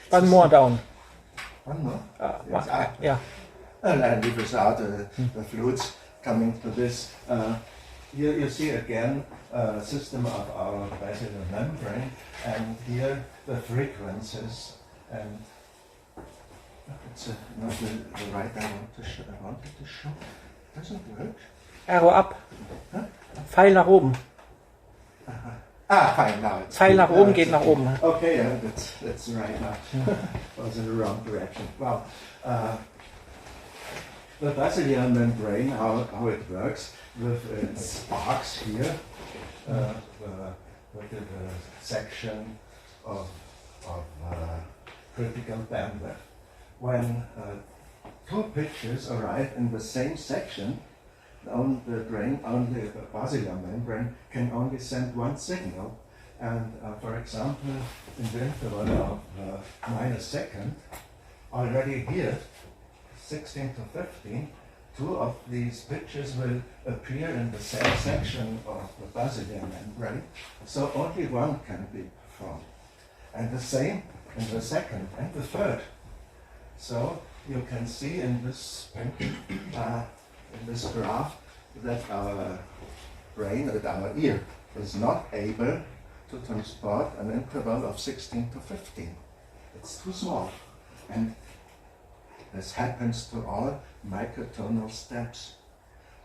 One more down. One more? Yes, yeah. And without the flutes coming to this. Here you see again a system of our basilar membrane, and here the frequencies, and it's not the right I wanted to show. Doesn't work. Arrow up. Huh? Pfeil nach oben. Fine, now it's Pfeil nach oben geht nach oben. Okay, yeah, that's right now. I was in the wrong direction. Well, the basilar membrane, how it works, with its arcs here, with the section of critical bandwidth. When two pitches arrive in the same section, the basilar membrane can only send one signal. And for example, in the interval of minus second, already here, 16 to 15, two of these pitches will appear in the same section of the basilar membrane, so only one can be performed. And the same in the second and the third. So you can see in this graph that our brain, that our ear, is not able to transport an interval of 16 to 15. It's too small. And this happens to all microtonal steps,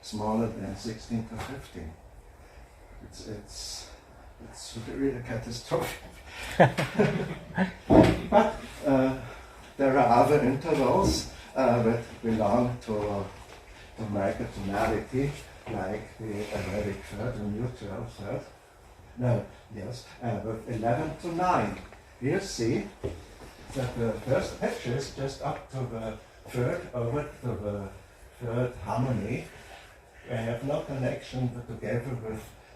smaller than 16 to 15. It's really catastrophic. But there are other intervals that belong to microtonality, like the erratic third and neutral third. No, yes, with 11 to 9. Here see that the first pitch is just up to the third, over to the third harmony. They have no connection together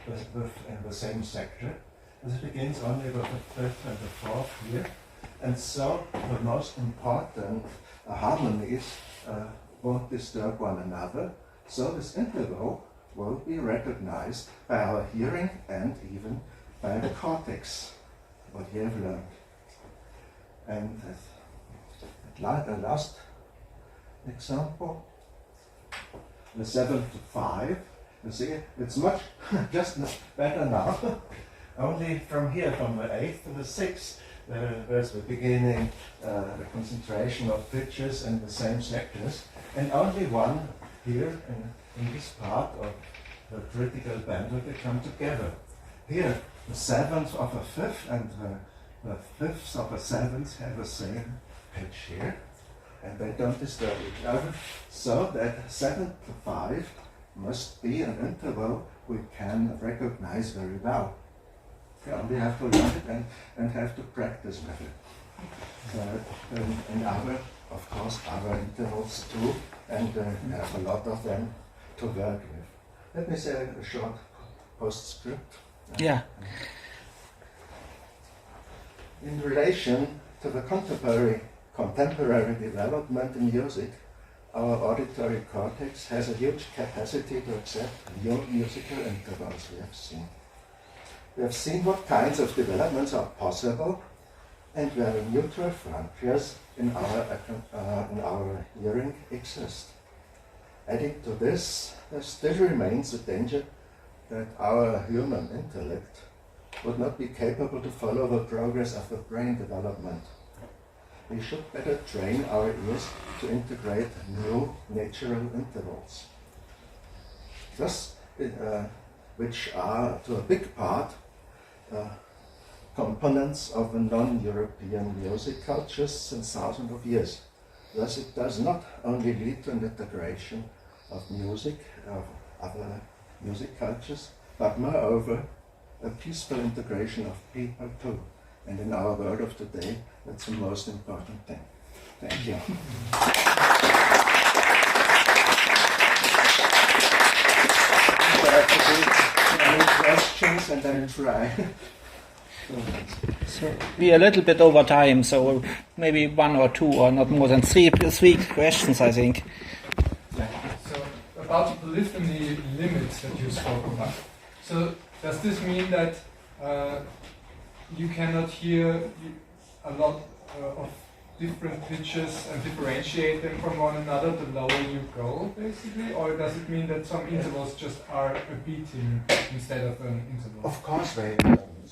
in the same sector. This begins only with the fifth and the fourth here. And so the most important harmonies won't disturb one another. So this interval will be recognized by our hearing and even by the cortex, what you have learned. And the last example, the 7 to 5, you see, it's much just better now. Only from here, from the 8th to the 6th, there's the beginning, the concentration of pitches in the same sectors, and only one here in this part of the critical bandwidth, they come together. Here, the seventh of a fifth and the fifths of a seventh have the same pitch here, and they don't disturb each other, so that 7 to 5 must be an interval we can recognize very well. You only have to learn it and have to practice with it. And other, of course, other intervals too, and have a lot of them to work with. Let me say a short postscript. Yeah. In relation to the contemporary development in music, our auditory cortex has a huge capacity to accept new musical intervals we have seen. We have seen what kinds of developments are possible and where neutral frontiers in our hearing exist. Adding to this, there still remains the danger that our human intellect would not be capable to follow the progress of the brain development. We should better train our ears to integrate new natural intervals, thus, which are to a big part components of the non-European music cultures since thousands of years. Thus, it does not only lead to an integration of music, of other music cultures, but moreover, a peaceful integration of people too. And in our world of today, that's the most important thing. Thank you. Any questions, and I'll try. So we are a little bit over time, so maybe 1 or 2 or not more than three questions, I think. So about the polyphony limits that you spoke about. So does this mean that you cannot hear a lot of different pitches and differentiate them from one another the lower you go, basically? Or does it mean that some intervals just are a beating instead of an interval? Of course,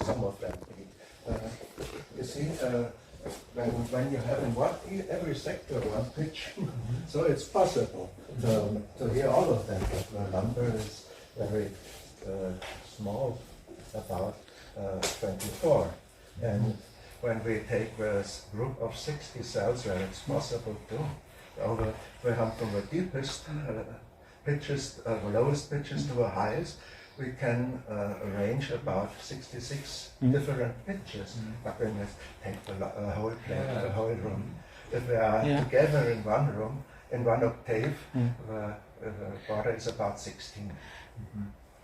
some of them. You see, when you have in every sector one pitch, so it's possible to hear all of them, but the number is very small, about 24. And when we take this group of 60 cells where it's possible to, we have from the deepest pitches, the lowest pitches to the highest, we can arrange about 66 different pitches, but then we take the whole plate, the whole room. If we are together in one room, in one octave, the border is about 16.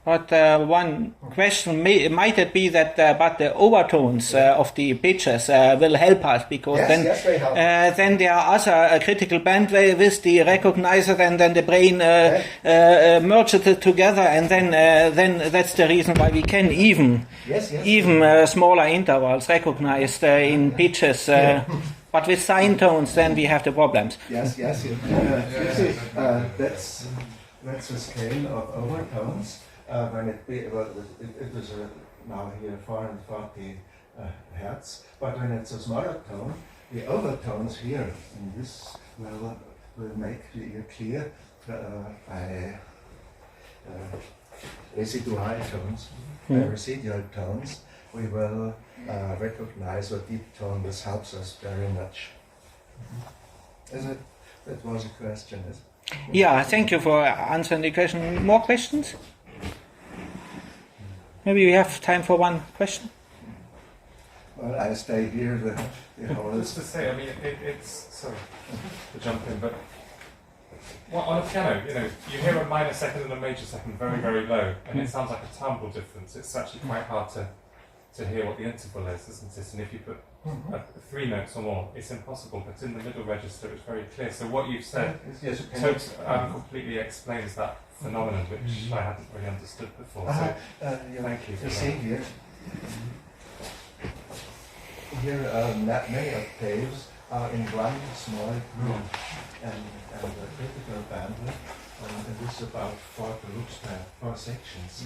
But one question might it be that but the overtones of the pitches will help us, because then there are other critical bandwidth with the recognizer, and then the brain merges it together, and then that's the reason why we can even smaller intervals recognized in pitches. But with sine tones, then we have the problems. Yes. You see, that's the scale of overtones. When it was now here 440 hertz, but when it's a smaller tone, the overtones here in this will make the ear clear by residual tones. By residual tones, we will recognize a deep tone. This helps us very much. That was a question, is it? Yeah, thank you for answering the question. More questions? Maybe we have time for one question. Well, I stay here the whole... Just to say, I mean, it's sorry to jump in, but on a piano, you hear a minor second and a major second very, very low, and it sounds like a timbre difference. It's actually quite hard to hear what the interval is, isn't it? And if you put 3 notes or more, it's impossible. But in the middle register, it's very clear. So what you've said completely explains that phenomenon, which I hadn't really understood before. So thank you. You see here many octaves are in one small group, and the critical bandwidth is about 4 groups per 4 sections,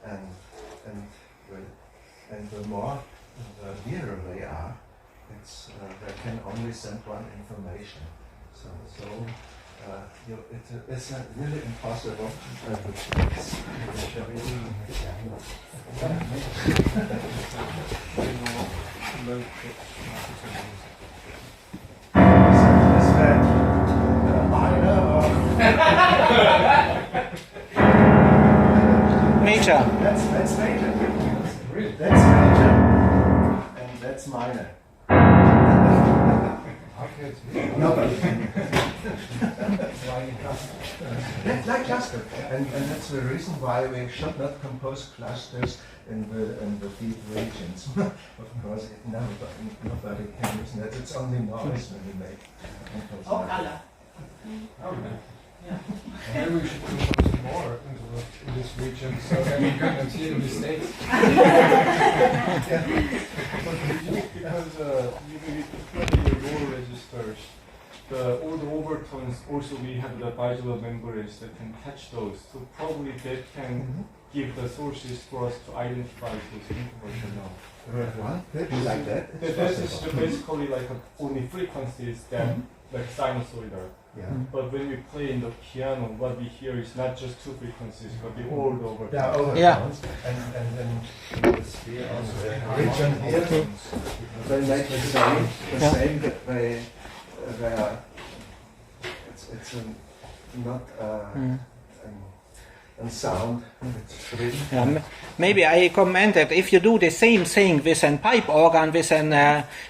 and the more the nearer they are, they can only send one information. So it's really impossible. Major. That's major. That's major, and that's minor. Nobody can. Like cluster, and that's the reason why we should not compose clusters in the deep regions. Of course, nobody can use that. It's only noise when we make. Oh, color. Yeah. Maybe we should compose more in this region so that we can see the mistakes. Because usually the lower registers, all the overtones, also we have the bilateral membranes that can catch those. So probably that can give the sources for us to identify those intervals. What? Like that? That is basically like only frequencies that like sinusoidal. Yeah. But when we play in the piano, what we hear is not just two frequencies, but the all the overtones. Yeah, overtones. And then the sphere on the region here, they make the same that they it's not a sound. It's really Maybe I recommend that if you do the same thing with a pipe organ, with an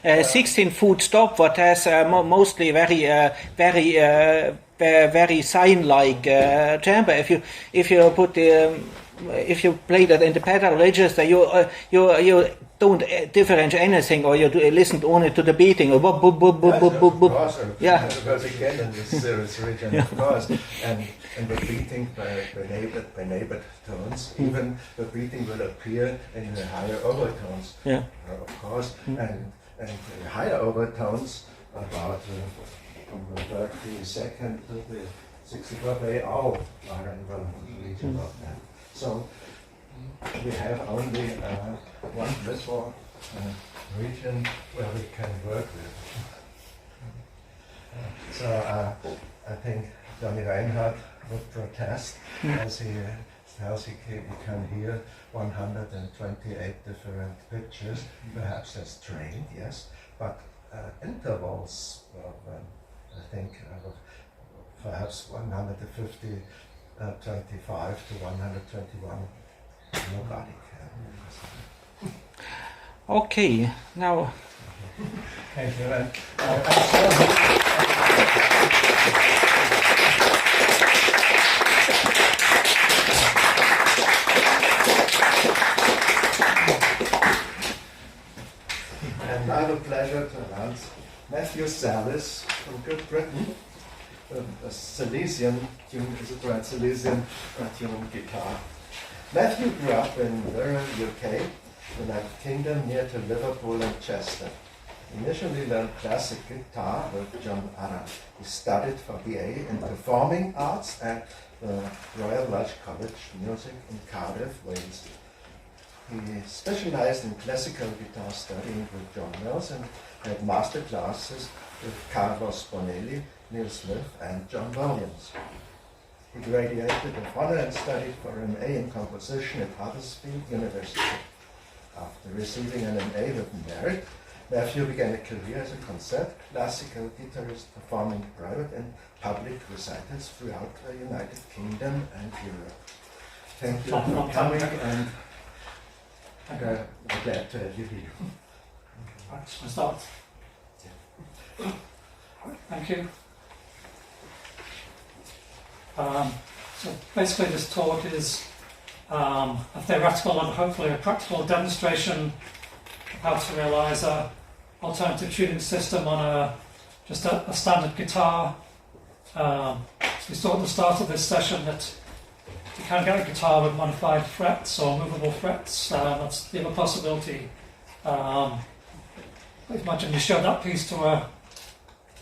16-foot stop, what has mostly very sign-like chamber. If you put if you play that in the pedal register, you don't differentiate anything, or you listen only to the beating, or boop boop boop boop boop boop boop. Yeah, because again in this series region, of course, and the beating by neighbored tones, even the beating will appear in the higher overtones. Yeah, of course, and the higher overtones about from the 32nd to the 64th, they all are in the region of that. So we have only one little region where we can work with. So I think Johnny Reinhardt would protest as he tells he can hear 128 different pitches. Perhaps that's trained, yes, but intervals of I think perhaps 150. 25 to 121, nobody can. Okay, now. Thank you. And, and I have a pleasure to announce Matthew Sallis from Great Britain. A Sallisean tune, is it right? Sallisean tune guitar. Matthew grew up in Wirral, UK, the United Kingdom, near to Liverpool and Chester. Initially learned classic guitar with John Arran. He studied for BA in Performing Arts at the Royal Welsh College of Music in Cardiff, Wales. He specialized in classical guitar studying with John Mills and had master classes with Carlos Bonelli, Neil Smith and John Williams. He graduated with honor and studied for an MA in composition at Huddersfield University. After receiving an MA with merit, Matthew began a career as a concert classical guitarist performing private and public recitals throughout the United Kingdom and Europe. Thank you for coming, and I'm glad to have you here. Shall I start? Thank you. So basically this talk is a theoretical and hopefully a practical demonstration of how to realise an alternative tuning system on just a standard guitar. So we saw at the start of this session that you can get a guitar with modified frets or movable frets. That's the other possibility. Imagine you showed that piece to a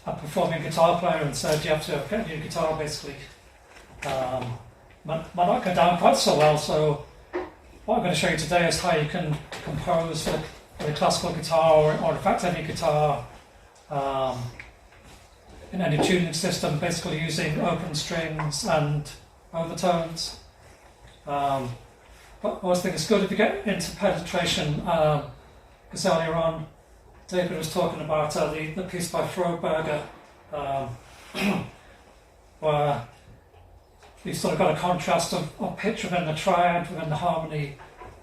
performing guitar player and said you have to get a new guitar basically. Might not go down quite so well, so what I'm going to show you today is how you can compose with a classical guitar or in fact any guitar in any tuning system, basically using open strings and overtones. But I always think it's good if you get into penetration, because earlier on David was talking about the piece by Froberger, where you've sort of got a contrast of pitch within the triad, within the harmony,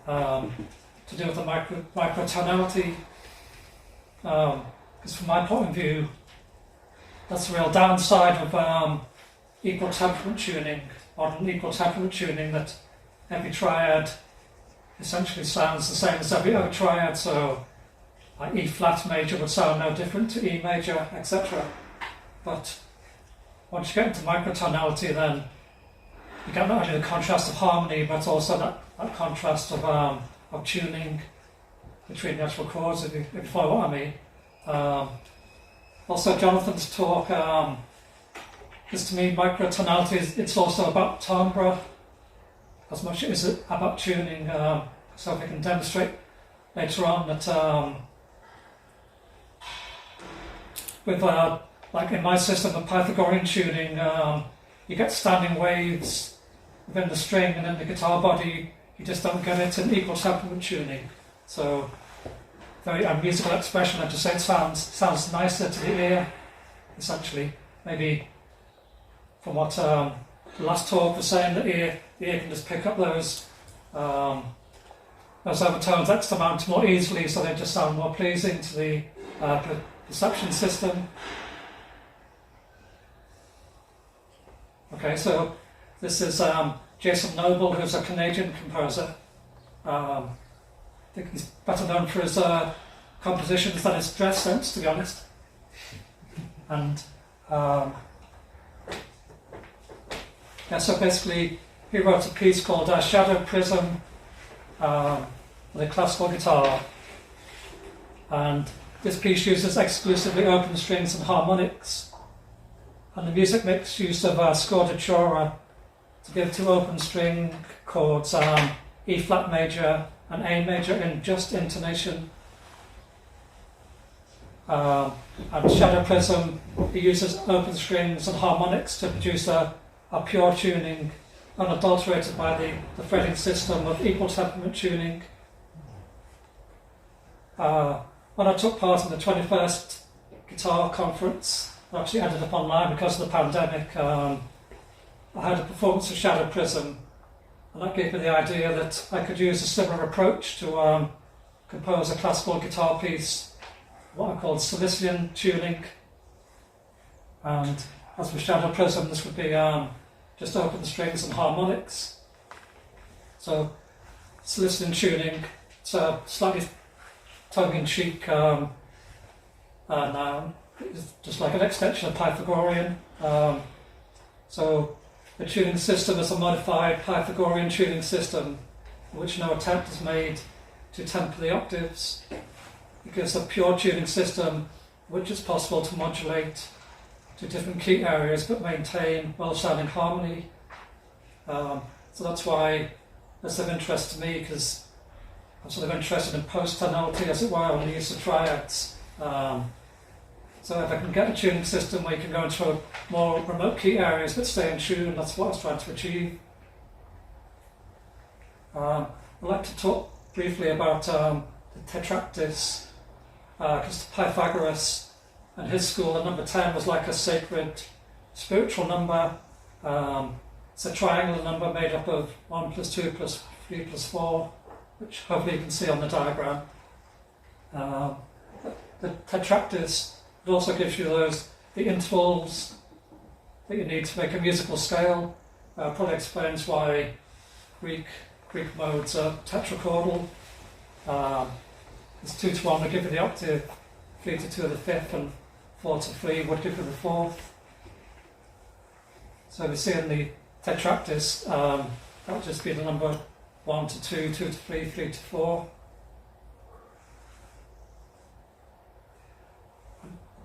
to do with the microtonality. Because from my point of view, that's the real downside of equal temperament tuning, modern equal temperament tuning, that every triad essentially sounds the same as every other triad, so like E flat major would sound no different to E major, etc. But once you get into microtonality, then you get not only the contrast of harmony, but also that contrast of tuning between the actual chords, if you follow what I mean. Also, Jonathan's talk, because to me microtonality it's also about timbre as much as it is about tuning. So if I can demonstrate later on that with like in my system of Pythagorean tuning, you get standing waves within the string, and in the guitar body you just don't get it in equal temperament tuning. So very musical expression, I just say it sounds nicer to the ear, essentially. Maybe from what the last talk was saying, the ear can just pick up those overtones X amount more easily, so they just sound more pleasing to the perception system. Okay, so this is Jason Noble, who's a Canadian composer. I think he's better known for his compositions than his dress sense, to be honest. And yeah, so basically he wrote a piece called Shadow Prism with a classical guitar, and this piece uses exclusively open strings and harmonics, and the music makes use of scordatura to give two open string chords, E flat major and A major in just intonation. And Shadow Prism, he uses open strings and harmonics to produce a pure tuning, unadulterated by the fretting system of equal temperament tuning. When I took part in the 21st Guitar Conference, I actually ended up online because of the pandemic, I had a performance of Shadow Prism, and that gave me the idea that I could use a similar approach to compose a classical guitar piece, what I called Sallisean tuning. And as with Shadow Prism, this would be just open strings and harmonics. So Sallisean tuning, it's a slightly tongue-in-cheek noun. It's just like an extension of Pythagorean. So the tuning system is a modified Pythagorean tuning system in which no attempt is made to temper the octaves. It gives a pure tuning system which is possible to modulate to different key areas but maintain well-sounding harmony. So that's why that's of interest to me, because I'm sort of interested in post-tonality, as it were, on the use of triads. So if I can get a tuning system where you can go into more remote key areas but stay in tune, that's what I was trying to achieve. I'd like to talk briefly about the tetractys, because Pythagoras and his school, the number 10 was like a sacred spiritual number. It's a triangular number made up of 1 plus 2 plus 3 plus 4, which hopefully you can see on the diagram. The tetractys, it also gives you the intervals that you need to make a musical scale. Probably explains why Greek modes are tetrachordal. It's 2 to 1 would give you the octave, 3 to 2 the fifth, and 4 to 3 would give you the fourth. So we see in the tetractys, that would just be the number 1 to 2, 2 to 3, 3 to 4.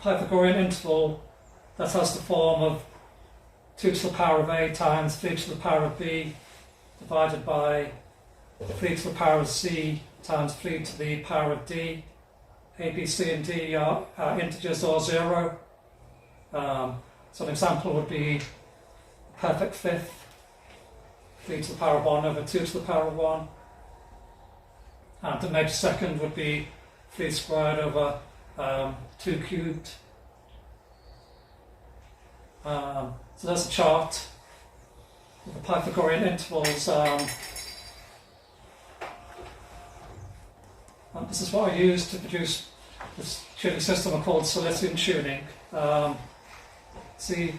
Pythagorean interval, that has the form of 2 to the power of A times 3 to the power of B divided by 3 to the power of C times 3 to the power of D. A, B, C and D are integers or 0. So an example would be perfect fifth, 3 to the power of 1 over 2 to the power of 1. And the major second would be 3 squared over 2 cubed. So there's a chart with the Pythagorean intervals. And this is what I use to produce this tuning system called Sallisean tuning. See,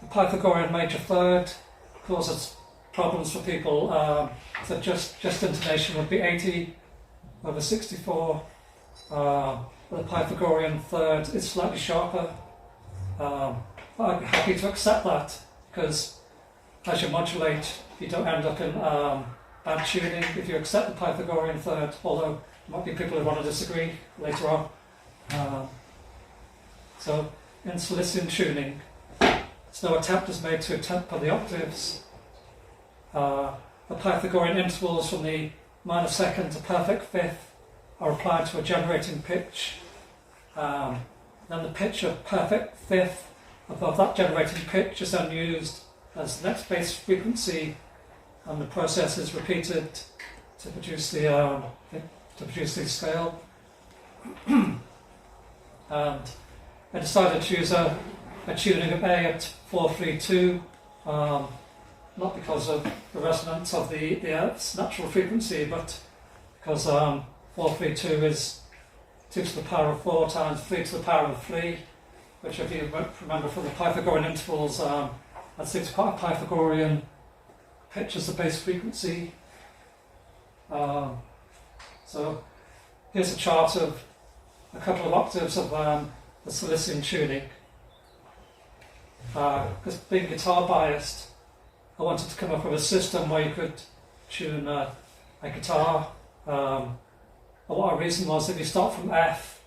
the Pythagorean major third causes problems for people. So just intonation would be 80 over 64. The Pythagorean third is slightly sharper. But I'm happy to accept that because as you modulate, you don't end up in bad tuning if you accept the Pythagorean third, although there might be people who want to disagree later on. So in Sallisean tuning, no attempt is made to temper the octaves. The Pythagorean intervals from the minor second to perfect fifth are applied to a generating pitch. Then the pitch of perfect fifth above that generating pitch is then used as the next base frequency, and the process is repeated to produce the scale. And I decided to use a tuning of A at 432, not because of the resonance of the Earth's natural frequency, but because 432 is 2 to the power of 4 times 3 to the power of 3, which if you remember from the Pythagorean intervals, that's quite a Pythagorean pitch as the base frequency. So here's a chart of a couple of octaves of the Sallisean tuning. Because being guitar biased, I wanted to come up with a system where you could tune a guitar. What our reason was, if you start from F,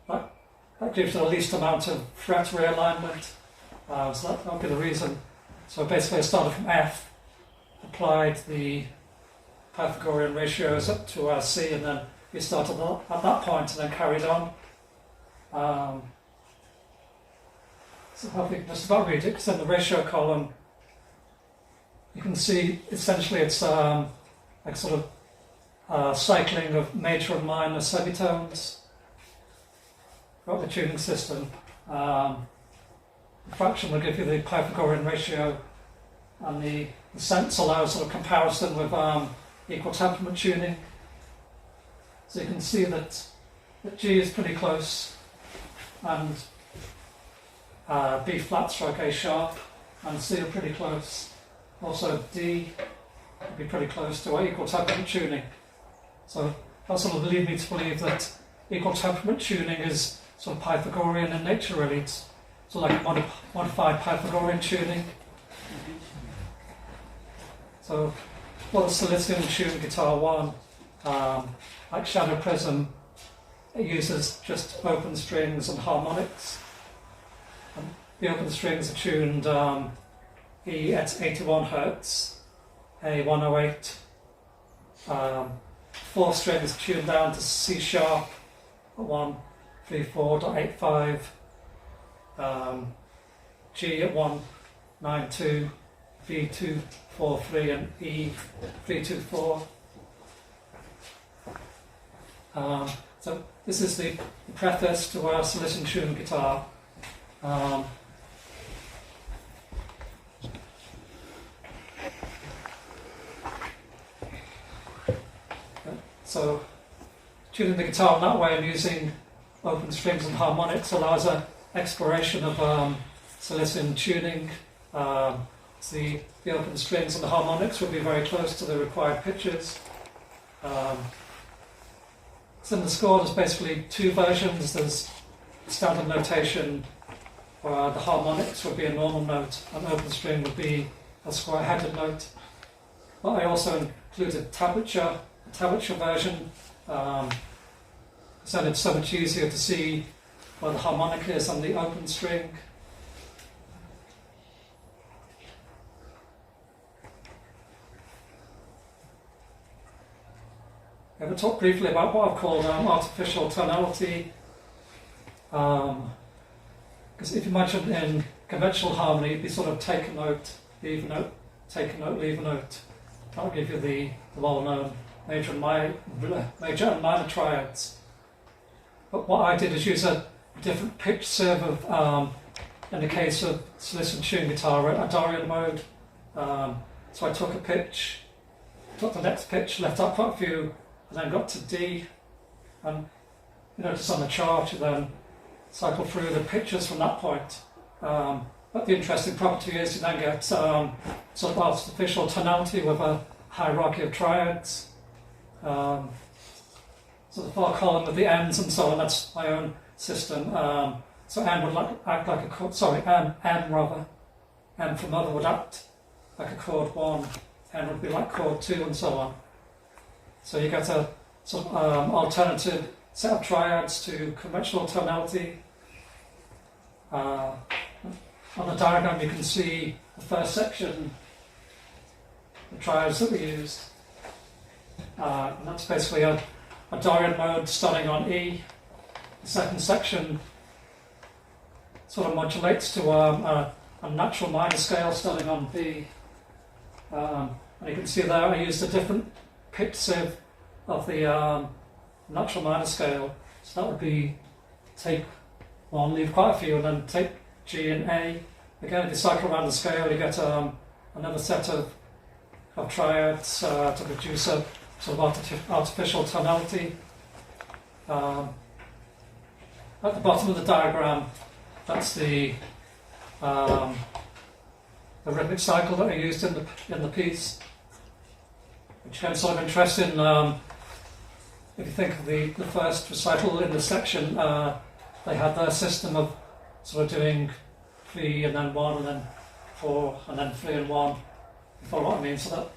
that gives you the least amount of fret realignment. So that would be the reason. So basically I started from F, applied the Pythagorean ratios up to C, and then we started at that point and then carried on. So I think just about read it, because in the ratio column you can see essentially it's like sort of cycling of major and minor semitones throughout the tuning system. The fraction will give you the Pythagorean ratio, and the sense allows sort of comparison with equal temperament tuning. So you can see that G is pretty close, and B flat stroke A sharp and C are pretty close. Also D would be pretty close to equal temperament tuning. So that sort of leads me to believe that equal temperament tuning is sort of Pythagorean in nature, really. It's sort of like modified Pythagorean tuning. So for the Sallisean tune guitar 1, like Shadow Prism, it uses just open strings and harmonics. And the open strings are tuned E at 81 Hz, A 108. 4 strings tuned down to C sharp at 134.85, G at 192, B 243, and E 324. So this is the preface to our Sallisean tune guitar. So tuning the guitar in that way and using open strings and harmonics allows an exploration of Sallisean tuning. So the open strings and the harmonics will be very close to the required pitches. So in the score there's basically 2 versions. There's standard notation where the harmonics would be a normal note and open string would be a square-headed note. But I also included tablature version, so it's so much easier to see where the harmonic is on the open string. I'm going to talk briefly about what I've called artificial tonality, because Because if you imagine in conventional harmony, it'd be sort of take a note, leave a note, take a note, leave a note. That'll give you the well-known major and minor triads. But what I did is use a different pitch serve of, in the case of Sallisean tuned guitar, a Dorian mode. So I took a pitch, took the next pitch, left out quite a few, and then got to D. And you notice on the chart, you then cycle through the pitches from that point. But the interesting property is you then get sort of artificial tonality with a hierarchy of triads. So the far column with the N's and so on, that's my own system. So N would act like a chord, M rather. M for mother would act like a chord 1, N would be like chord 2 and so on. So you get a sort of alternative set of triads to conventional tonality. On the diagram you can see the first section, the triads that we used. And that's basically a Dorian mode starting on E. The second section sort of modulates to a natural minor scale starting on B. And you can see there I used a different pitch sieve of the natural minor scale. So that would be take 1, leave quite a few, and then take G and A. Again, if you cycle around the scale, you get another set of triads to produce a sort of artificial tonality. At the bottom of the diagram, that's the rhythmic cycle that I used in the piece, which I'm sort of interested in. If you think of the first recital in the section, they had their system of sort of doing 3 and then 1 and then 4 and then 3 and 1. You follow what I mean? So that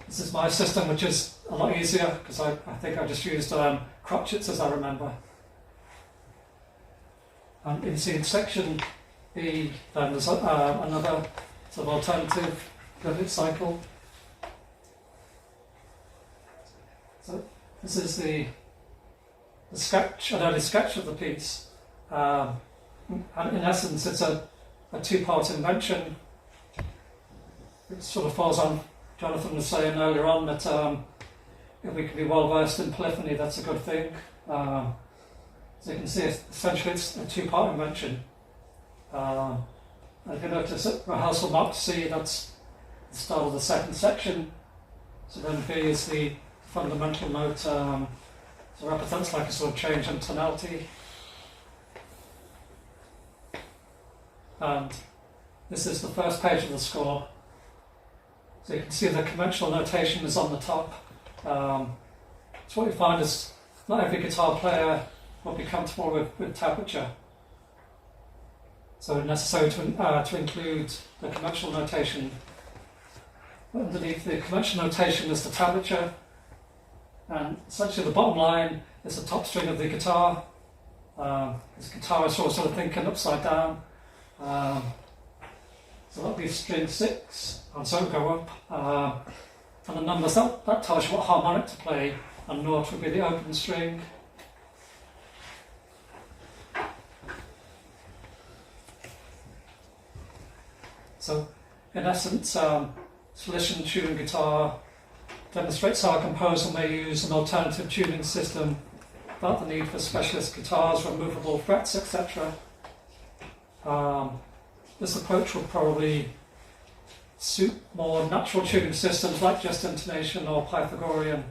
this is my system, which is a lot easier because I think I just used crotchets as I remember. And you see in section B, then there's another sort of alternative rhythmic cycle. So this is the sketch, an early sketch of the piece. And in essence, it's a two-part invention. It sort of falls on, Jonathan was saying earlier on that if we can be well versed in polyphony, that's a good thing. So you can see, essentially, it's a two-part invention. And if you notice at rehearsal mark C, that's the start of the second section. So then B is the fundamental note, so it represents like a sort of change in tonality. And this is the first page of the score. So you can see the conventional notation is on the top. So what you find is not every guitar player will be comfortable with tablature. So it's necessary to include the conventional notation. Underneath the conventional notation is the tablature, and essentially the bottom line is the top string of the guitar. This guitarist will sort of thinking upside down. So that'll be string 6, and so it'll go up. And the numbers, that tells you what harmonic to play, and note would be the open string. So, in essence, Sallisean tuned guitar demonstrates how a composer may use an alternative tuning system without the need for specialist guitars, removable frets, etc. This approach will probably suit more natural tuning systems like just intonation or Pythagorean,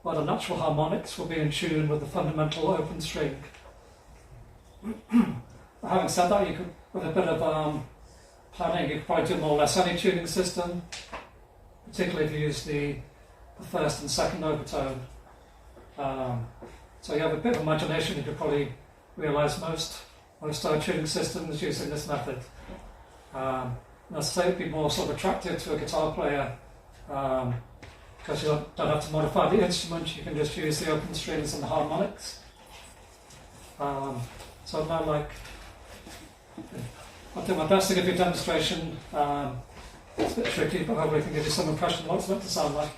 where the natural harmonics will be in tune with the fundamental open string. Having said that, you could, with a bit of planning, you could probably do more or less any tuning system, particularly if you use the first and second overtone. So you have a bit of imagination, you could probably realise most tuning systems using this method. And I say it'd be more sort of attractive to a guitar player because you don't have to modify the instrument, you can just use the open strings and the harmonics. So now, like, I'll do my best to give you a demonstration. It's a bit tricky, but hopefully I can give you some impression of what it's meant to sound like.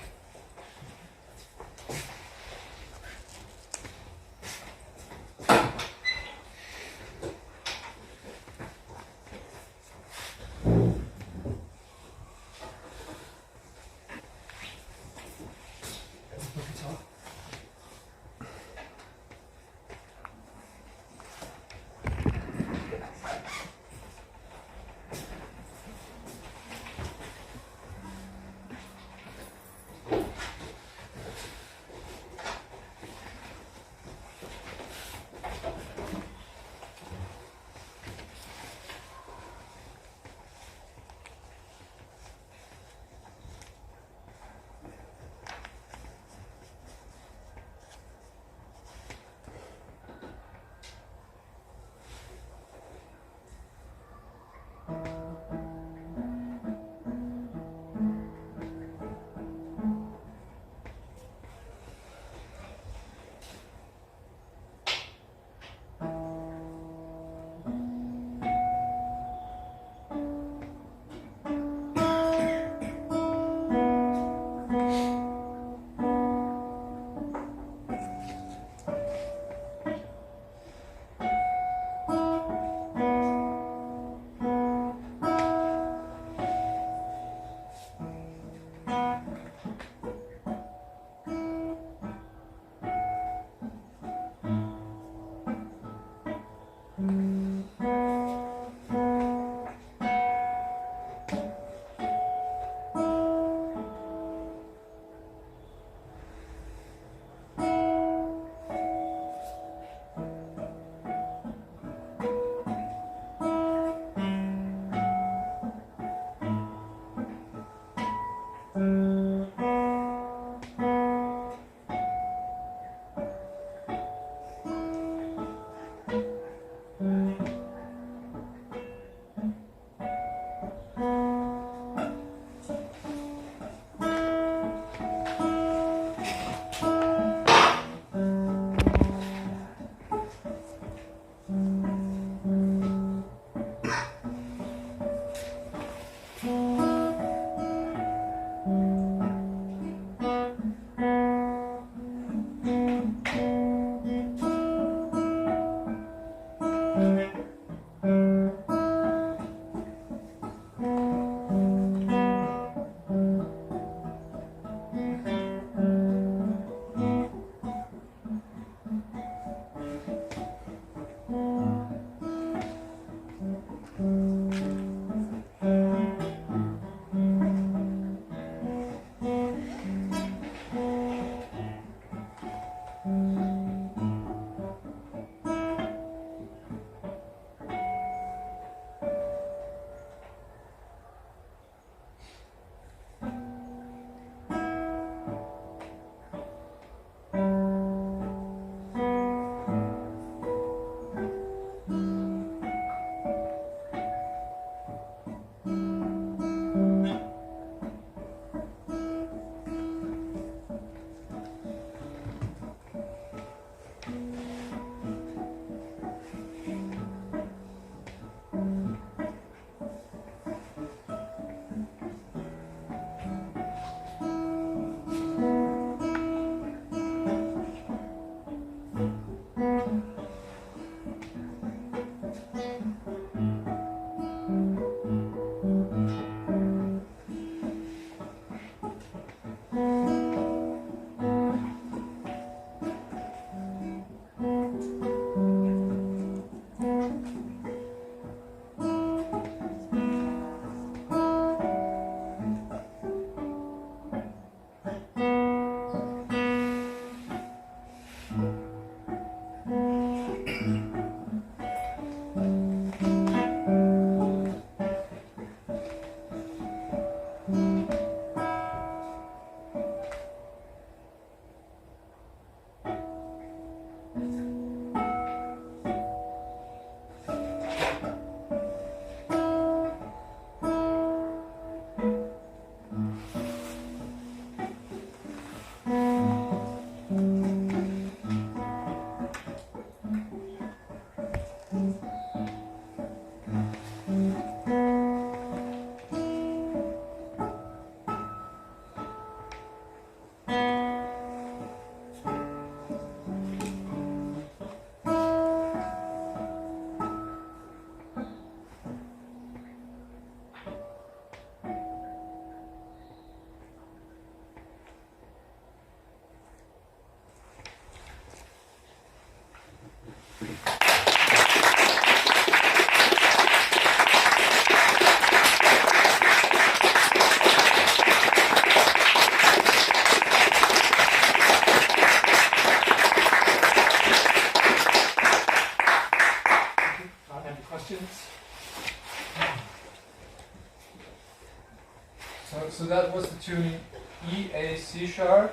C sharp,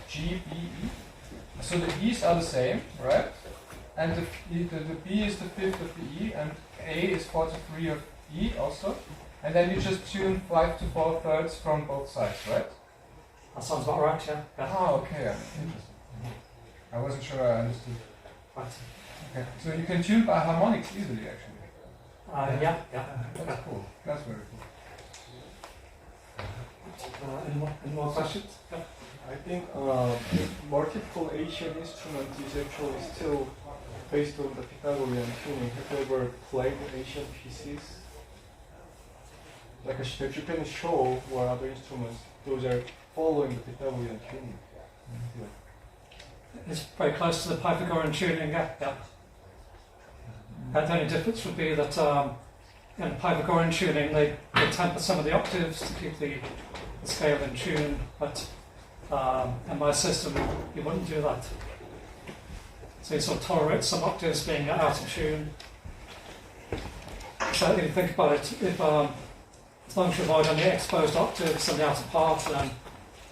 G, B, E. So the E's are the same, right? And the B is the fifth of the E, and A is 4/3 of E also. And then you just tune 5 to 4/3 from both sides, right? That sounds about right, yeah. Ah, okay. Interesting. I wasn't sure I understood. Right. Okay. So you can tune by harmonics easily, actually. Yeah. That's cool. That's very cool. Any more questions? Yeah. I think multiple Asian instrument is actually still based on the Pythagorean tuning. Have you ever played Asian pieces? Like a Japanese show or other instruments, those are following the Pythagorean tuning. It's very close to the Pythagorean tuning, yeah. The only difference would be that in Pythagorean tuning they temper some of the octaves to keep the scale in tune, but in my system you wouldn't do that. So you sort of tolerate some octaves being out of tune. So if you think about it, if as long as you avoid any exposed octaves and the outer part, then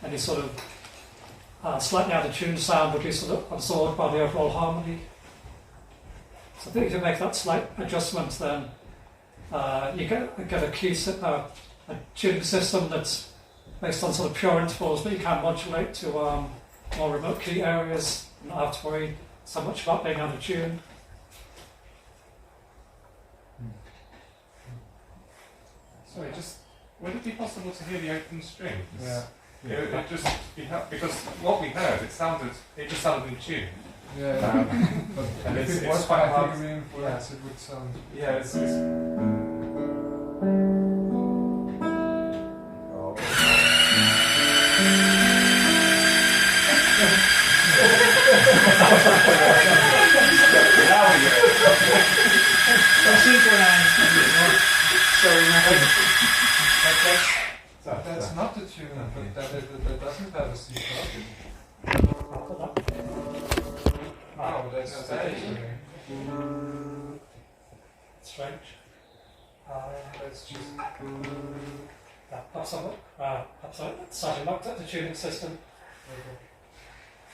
any sort of slightly out of tune sound would be sort of absorbed by the overall harmony. So I think if you make that slight adjustment, then you get a key a tuning system that's based on sort of pure intervals, but you can modulate to more remote key areas and not have to worry so much about being out of tune. Sorry, would it be possible to hear the open strings? Yeah. It just because what we heard, it just sounded in tune. Yeah. And if it it's was quite hard. Pythagorean for us, it would sound. Yeah, it's That's not the tune, but that doesn't have a C sharp. Wow, that's strange. Strange. That's just. Perhaps I slightly locked at the tuning system.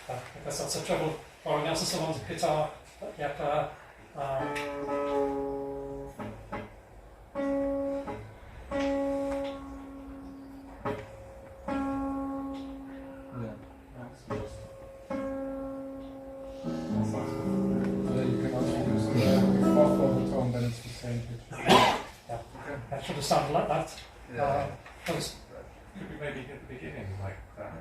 I guess that's the trouble borrowing out of someone's guitar. But yeah, it should have sounded like that. Could we maybe hit the beginning like that?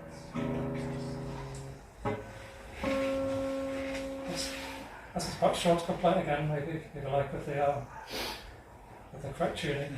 That's quite short to play again, maybe if you like, with the correct tuning.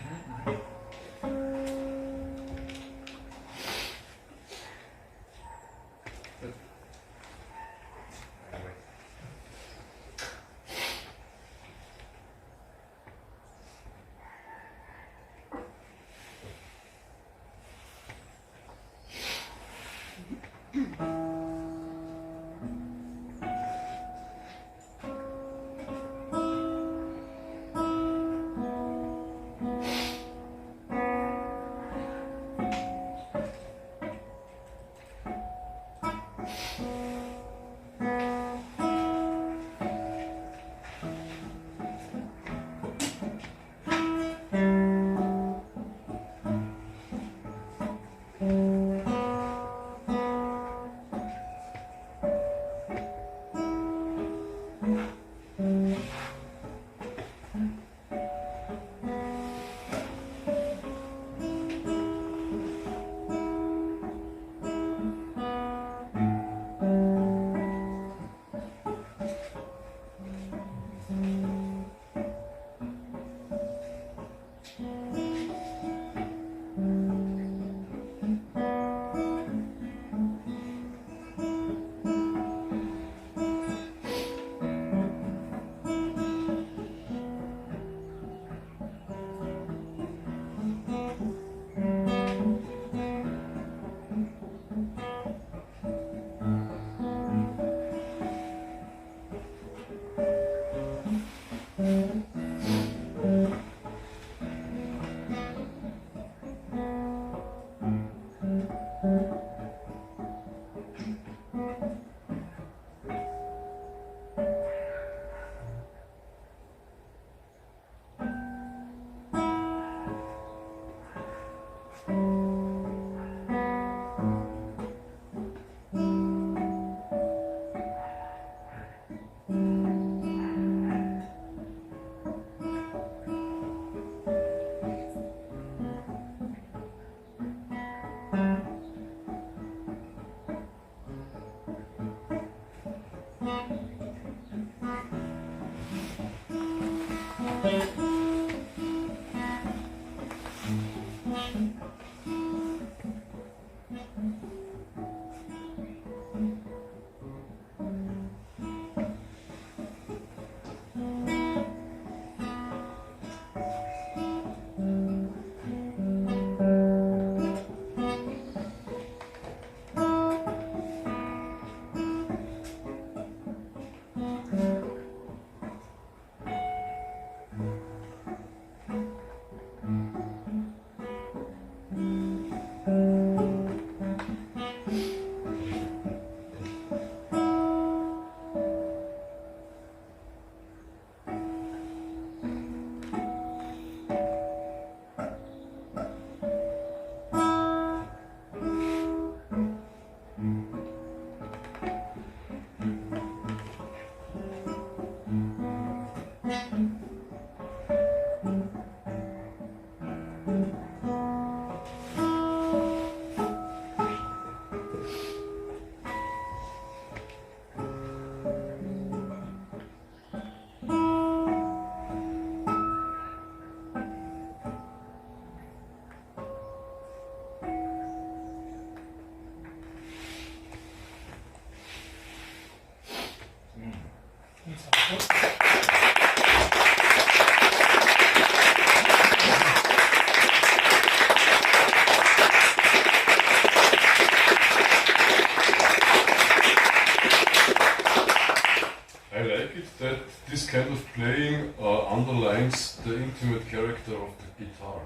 I like it that this kind of playing underlines the intimate character of the guitar.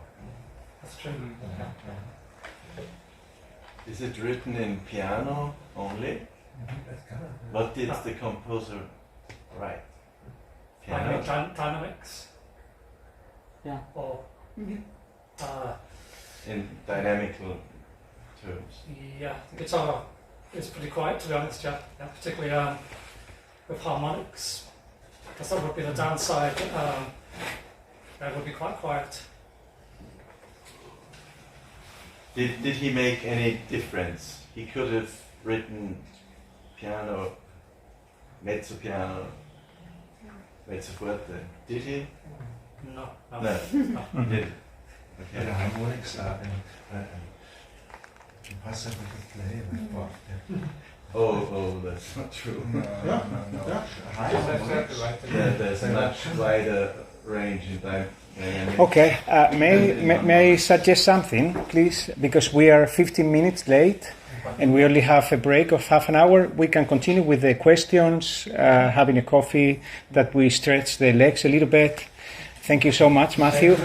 That's true. Is it written in piano only? What did the composer write? Piano? Dynamics. Yeah. Or In dynamical terms. yeah, the guitar is pretty quiet, to be honest. Yeah, particularly with harmonics. I guess that would be the downside. That would be quite quiet. Did he make any difference? He could have written piano, mezzo piano, mezzo forte. Did he? No. No. He didn't. Yeah, the Okay. harmonics are impossible to play with, but Oh, that's not true. yeah, high harmonics. Yeah, there's a much wider range in dynamics. Okay, may I suggest something, please? Because we are 15 minutes late and we only have a break of half an hour. We can continue with the questions, having a coffee, that we stretch the legs a little bit. Thank you so much, Matthew.